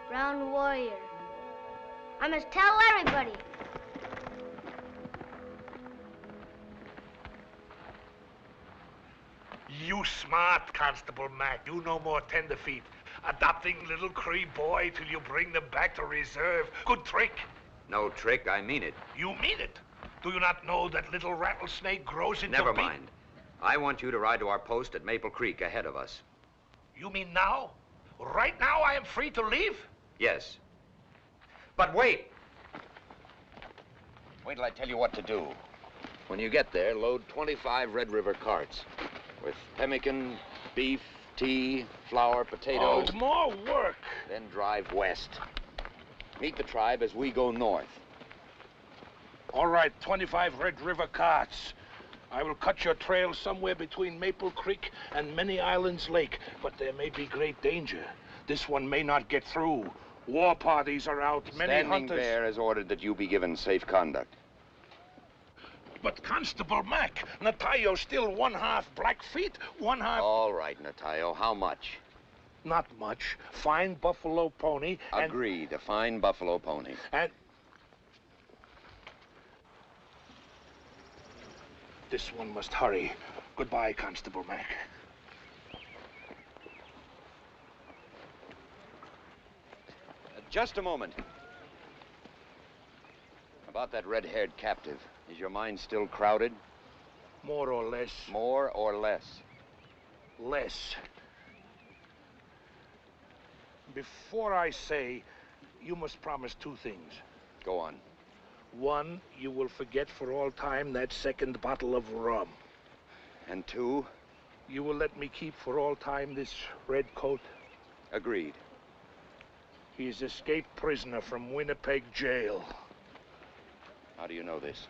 Speaker 4: Brown warrior. I must tell everybody.
Speaker 6: You smart, Constable Mac. You no more tenderfeet. Adopting little Cree boy till you bring them back to reserve. Good trick.
Speaker 1: No trick, I mean it.
Speaker 6: You mean it? Do you not know that little rattlesnake grows into
Speaker 1: Never mind. I want you to ride to our post at Maple Creek ahead of us.
Speaker 6: You mean now? Right now I am free to leave?
Speaker 1: Yes. But wait!
Speaker 8: Wait till I tell you what to do. When you get there, load 25 Red River carts with pemmican, beef, tea, flour, potatoes.
Speaker 6: Oh, more work.
Speaker 8: Then drive west. Meet the tribe as we go north.
Speaker 6: All right, 25 Red River carts. I will cut your trail somewhere between Maple Creek and Many Islands Lake, but there may be great danger. This one may not get through. War parties are out, many
Speaker 8: Standing
Speaker 6: hunters...
Speaker 8: Bear has ordered that you be given safe conduct.
Speaker 6: But Constable Mac, Natayo still one half Blackfeet, one half...
Speaker 8: All right, Natayo, how much?
Speaker 6: Not much. Fine buffalo pony and...
Speaker 8: Agreed, a fine buffalo pony.
Speaker 6: And... This one must hurry. Goodbye, Constable Mac.
Speaker 8: Just a moment. About that red-haired captive. Is your mind still crowded?
Speaker 6: More or less.
Speaker 8: More or less?
Speaker 6: Less. Before I say, you must promise two things.
Speaker 8: Go on.
Speaker 6: One, you will forget for all time that second bottle of rum.
Speaker 8: And two?
Speaker 6: You will let me keep for all time this red coat.
Speaker 8: Agreed.
Speaker 6: He is escaped prisoner from Winnipeg jail.
Speaker 8: How do you know this?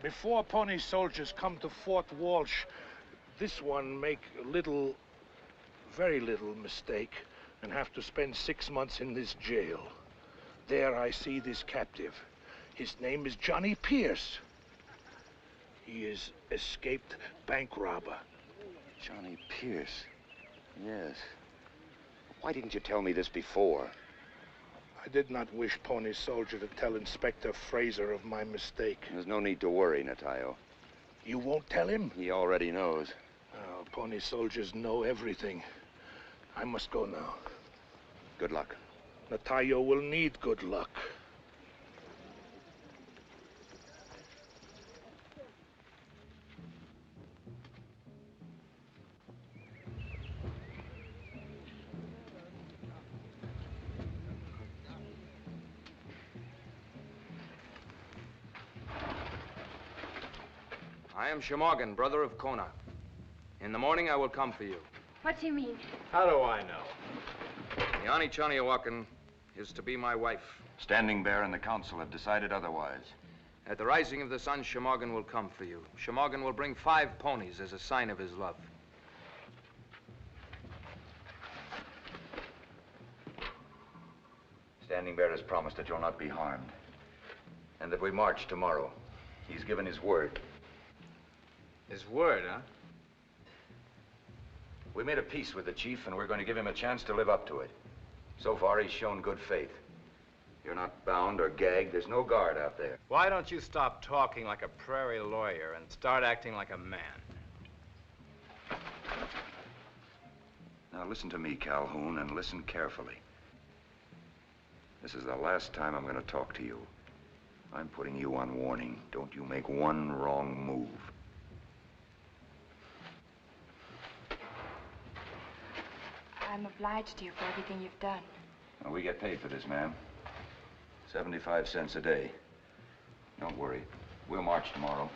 Speaker 6: Before pony soldiers come to Fort Walsh, this one make little, very little mistake and have to spend 6 months in this jail. There I see this captive. His name is Johnny Pierce. He is escaped bank robber.
Speaker 8: Johnny Pierce? Yes. Why didn't you tell me this before?
Speaker 6: I did not wish Pony Soldier to tell Inspector Fraser of my mistake.
Speaker 8: There's no need to worry, Natayo.
Speaker 6: You won't tell him?
Speaker 8: He already knows.
Speaker 6: Oh, Pony Soldiers know everything. I must go now.
Speaker 8: Good luck.
Speaker 6: Natayo will need good luck.
Speaker 13: I am Shemorgan, brother of Kona. In the morning, I will come for you.
Speaker 9: What's he mean?
Speaker 7: How do I know?
Speaker 13: Yanni Chaniawakan is to be my wife.
Speaker 8: Standing Bear and the council have decided otherwise.
Speaker 13: At the rising of the sun, Shemorgan will come for you. Shemorgan will bring 5 ponies as a sign of his love.
Speaker 8: Standing Bear has promised that you'll not be harmed. And that we march tomorrow. He's given his word.
Speaker 13: His word, huh?
Speaker 8: We made a peace with the chief, and we're going to give him a chance to live up to it. So far, he's shown good faith. You're not bound or gagged. There's no guard out there.
Speaker 10: Why don't you stop talking like a prairie lawyer and start acting like a man?
Speaker 1: Now listen to me, Calhoun, and listen carefully. This is the last time I'm going to talk to you. I'm putting you on warning. Don't you make one wrong move.
Speaker 9: I'm obliged to you for everything you've done.
Speaker 1: Well, we get paid for this, ma'am. 75 cents a day. Don't worry. We'll march tomorrow.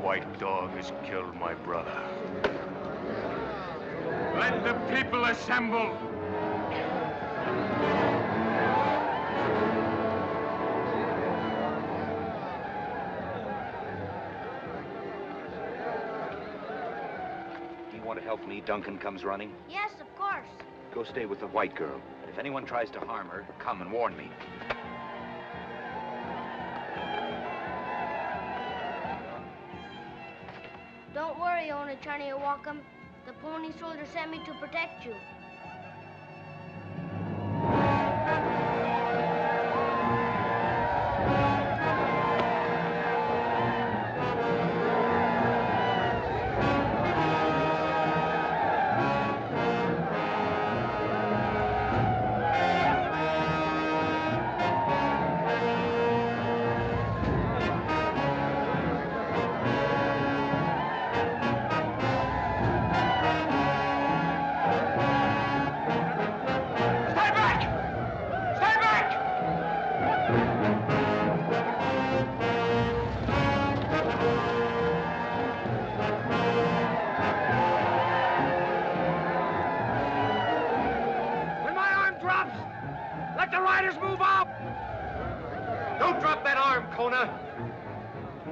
Speaker 11: White dog has killed my brother.
Speaker 3: Let the people assemble.
Speaker 8: Do you want to help me? Duncan comes running.
Speaker 4: Yes, of course.
Speaker 8: Go stay with the white girl. If anyone tries to harm her, come and warn me.
Speaker 4: Don't worry, Natayo. The pony soldier sent me to protect you.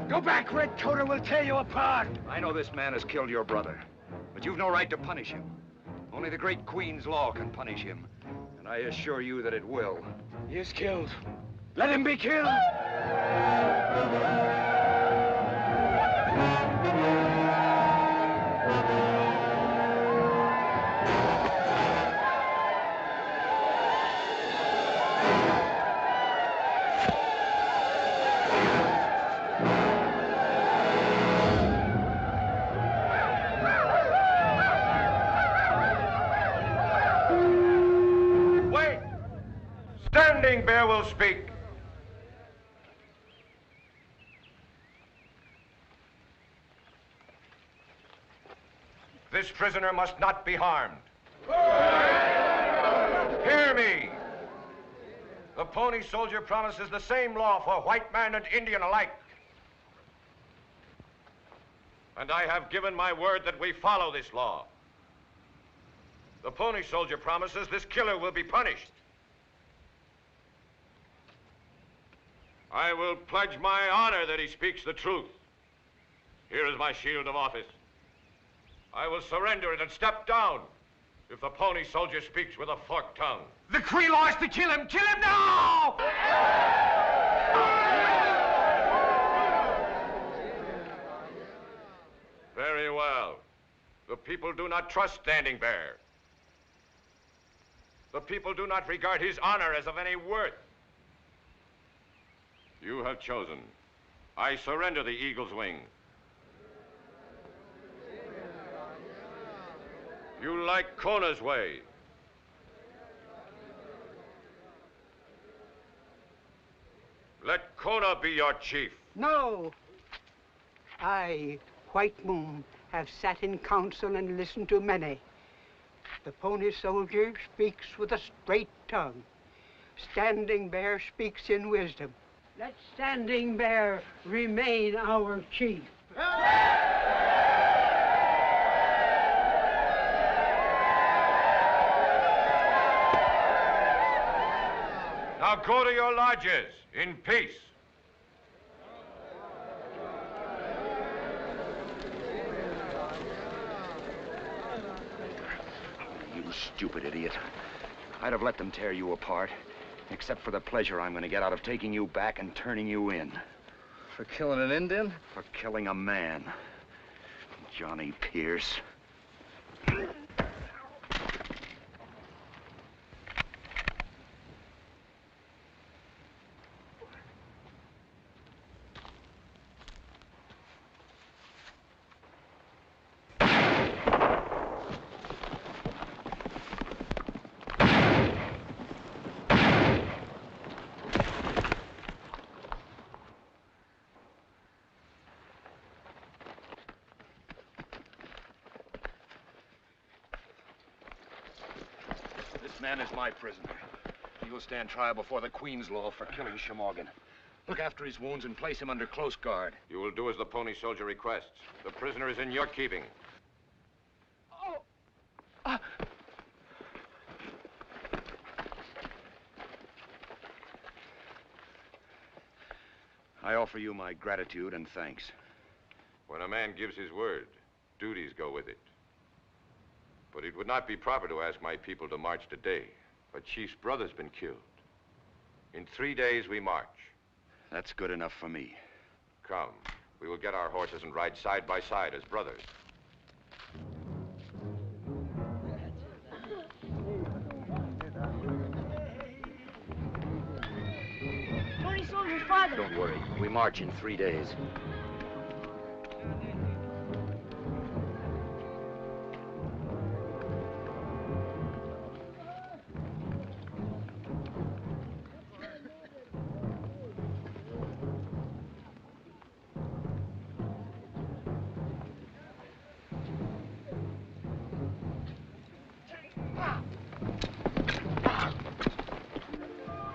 Speaker 3: Go back, Red Coat, or we'll tear you apart.
Speaker 1: I know this man has killed your brother, but you've no right to punish him. Only the great Queen's law can punish him, and I assure you that it will.
Speaker 3: He is killed. Let him be killed.
Speaker 2: Standing Bear will speak. This prisoner must not be harmed. Hear me. The Pony Soldier promises the same law for white man and Indian alike. And I have given my word that we follow this law. The Pony Soldier promises this killer will be punished. I will pledge my honor that he speaks the truth. Here is my shield of office. I will surrender it and step down if the Pony Soldier speaks with a forked tongue.
Speaker 3: The Cree law is to kill him! Kill him now!
Speaker 2: Very well. The people do not trust Standing Bear. The people do not regard his honor as of any worth. You have chosen. I surrender the Eagle's Wing. You like Kona's way. Let Kona be your chief.
Speaker 14: No. I, White Moon, have sat in council and listened to many. The Pony Soldier speaks with a straight tongue. Standing Bear speaks in wisdom. Let Standing Bear remain our chief.
Speaker 2: Now go to your lodges in peace.
Speaker 8: You stupid idiot. I'd have let them tear you apart, except for the pleasure I'm going to get out of taking you back and turning you in.
Speaker 13: For killing an Indian?
Speaker 8: For killing a man. Johnny Pierce.
Speaker 3: This man is my prisoner. He will stand trial before the Queen's law for killing Shemorgan. Look after his wounds and place him under close guard.
Speaker 2: You will do as the Pony Soldier requests. The prisoner is in your keeping.
Speaker 8: I offer you my gratitude and thanks.
Speaker 2: When a man gives his word, duties go with it. But it would not be proper to ask my people to march today. A chief's brother's been killed. In 3 days, we march.
Speaker 8: That's good enough for me.
Speaker 2: Come. We will get our horses and ride side by side as brothers.
Speaker 4: Pony Soldier's father.
Speaker 8: Don't worry. We march in 3 days.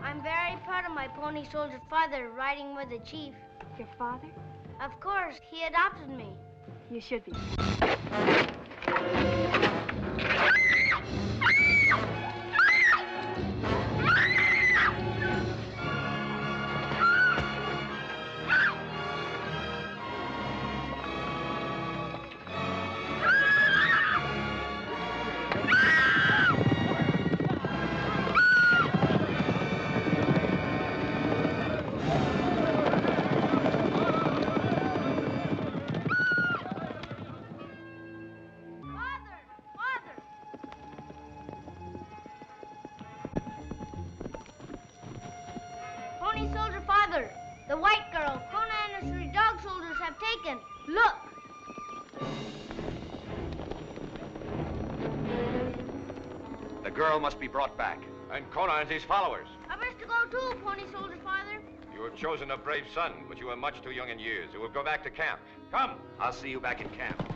Speaker 4: I'm very proud of my Pony Soldier father riding with the chief.
Speaker 9: Your father?
Speaker 4: Of course, he adopted me.
Speaker 9: You should be.
Speaker 4: Pony Soldier father, the white girl Kona and his 3 dog soldiers have taken. Look!
Speaker 8: The girl must be brought back.
Speaker 2: And Kona and his followers.
Speaker 4: I wish to go too, Pony Soldier father.
Speaker 2: You have chosen a brave son, but you are much too young in years. You will go back to camp. Come.
Speaker 8: I'll see you back in camp.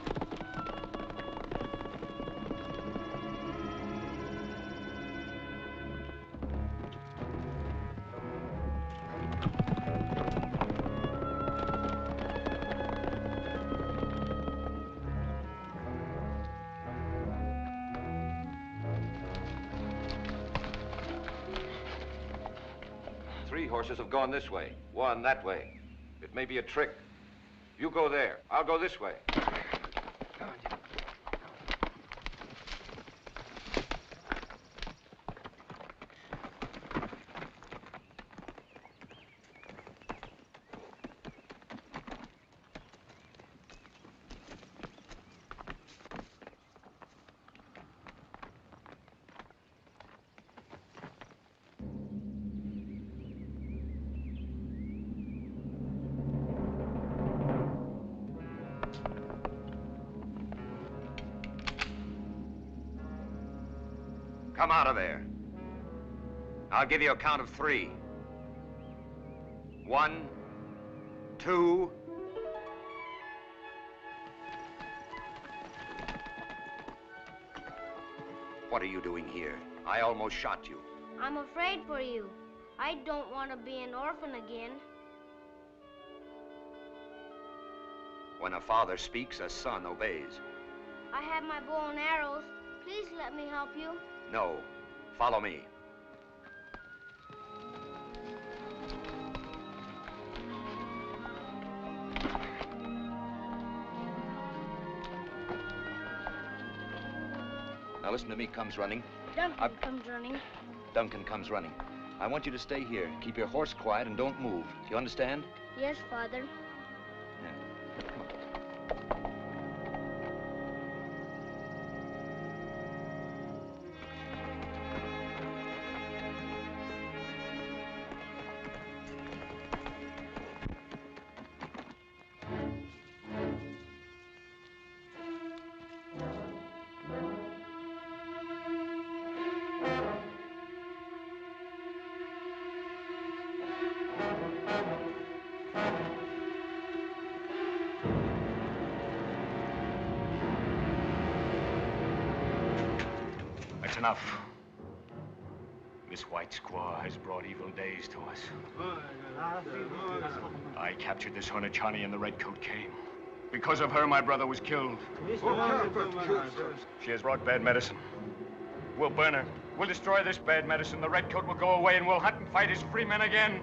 Speaker 2: horses have gone this way, one that way. It may be a trick. You go there. I'll go this way.
Speaker 8: Come out of there. I'll give you a count of 3. 1, 2. What are you doing here? I almost shot you.
Speaker 4: I'm afraid for you. I don't want to be an orphan again.
Speaker 8: When a father speaks, a son obeys.
Speaker 4: I have my bow and arrows. Please let me help you.
Speaker 8: No. Follow me. Now listen to me. Comes running.
Speaker 4: Duncan comes running.
Speaker 8: Duncan comes running. I want you to stay here. Keep your horse quiet and don't move. Do you understand?
Speaker 4: Yes, Father.
Speaker 3: That's enough. This white squaw has brought evil days to us. I captured this Honechani and the redcoat came. Because of her, my brother was killed. She has brought bad medicine. We'll burn her. We'll destroy this bad medicine. The redcoat will go away and we'll hunt and fight as free men again.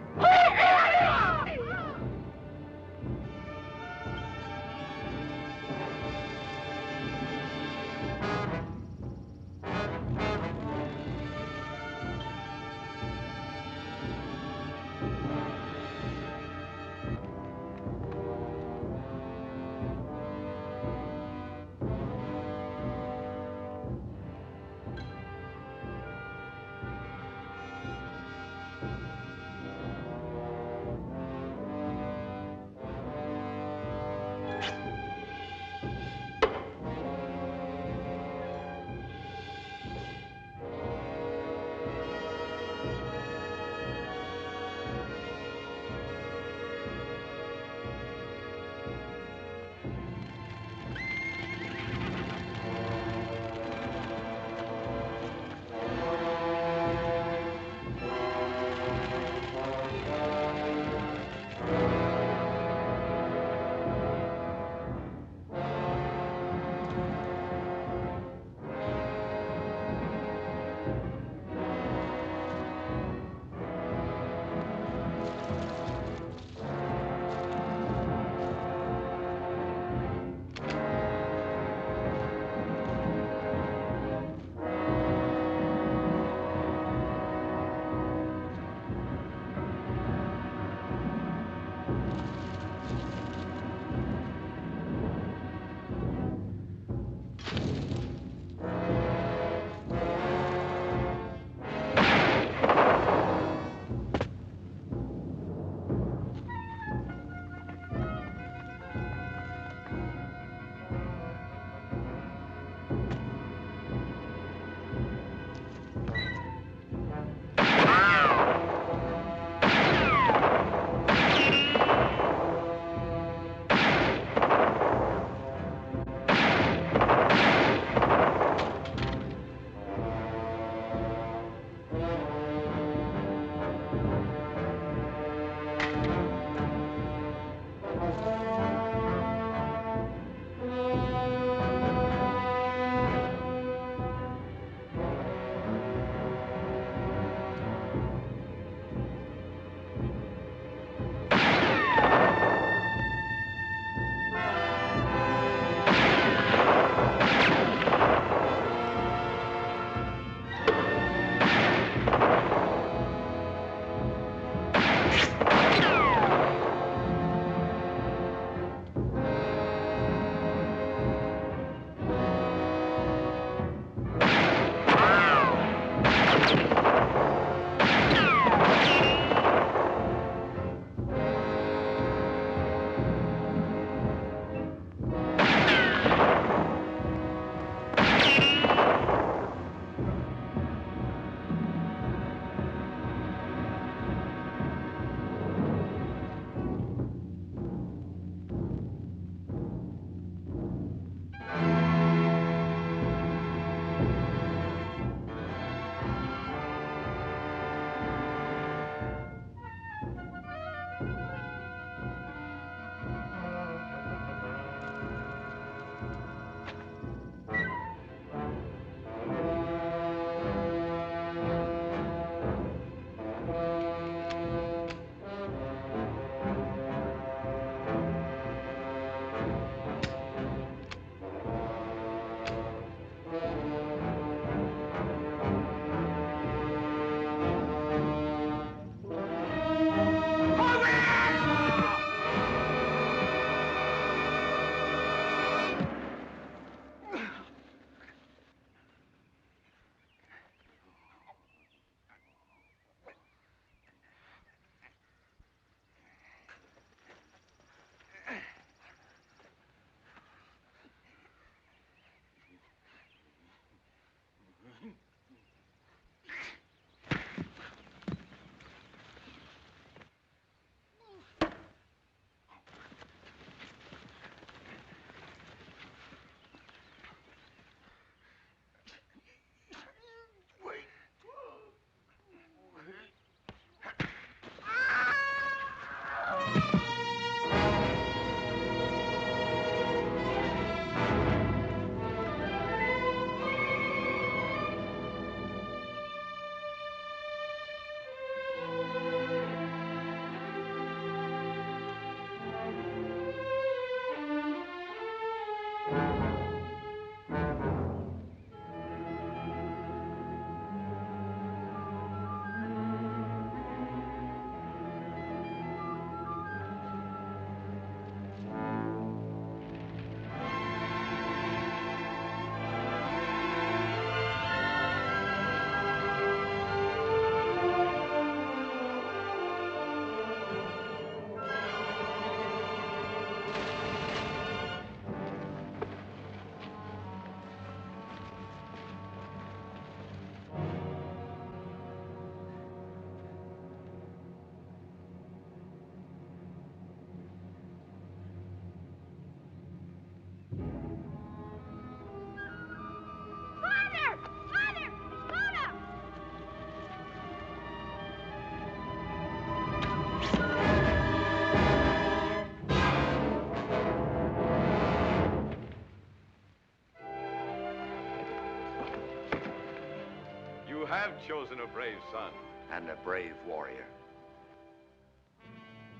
Speaker 2: You have chosen a brave son.
Speaker 8: And a brave warrior.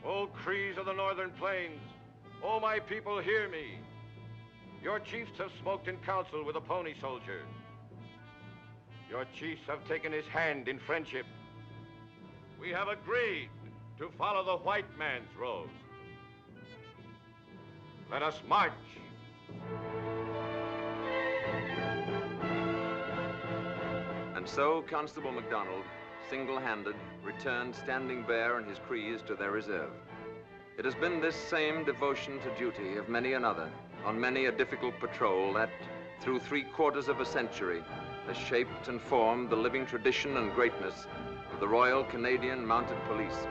Speaker 2: O Crees of the northern plains, O my people, hear me. Your chiefs have smoked in council with the Pony soldiers. Your chiefs have taken his hand in friendship. We have agreed to follow the white man's road. Let us march.
Speaker 1: And so Constable MacDonald, single-handed, returned Standing Bear and his Crees to their reserve. It has been this same devotion to duty of many another, on many a difficult patrol, that, through 3/4 of a century, has shaped and formed the living tradition and greatness of the Royal Canadian Mounted Police.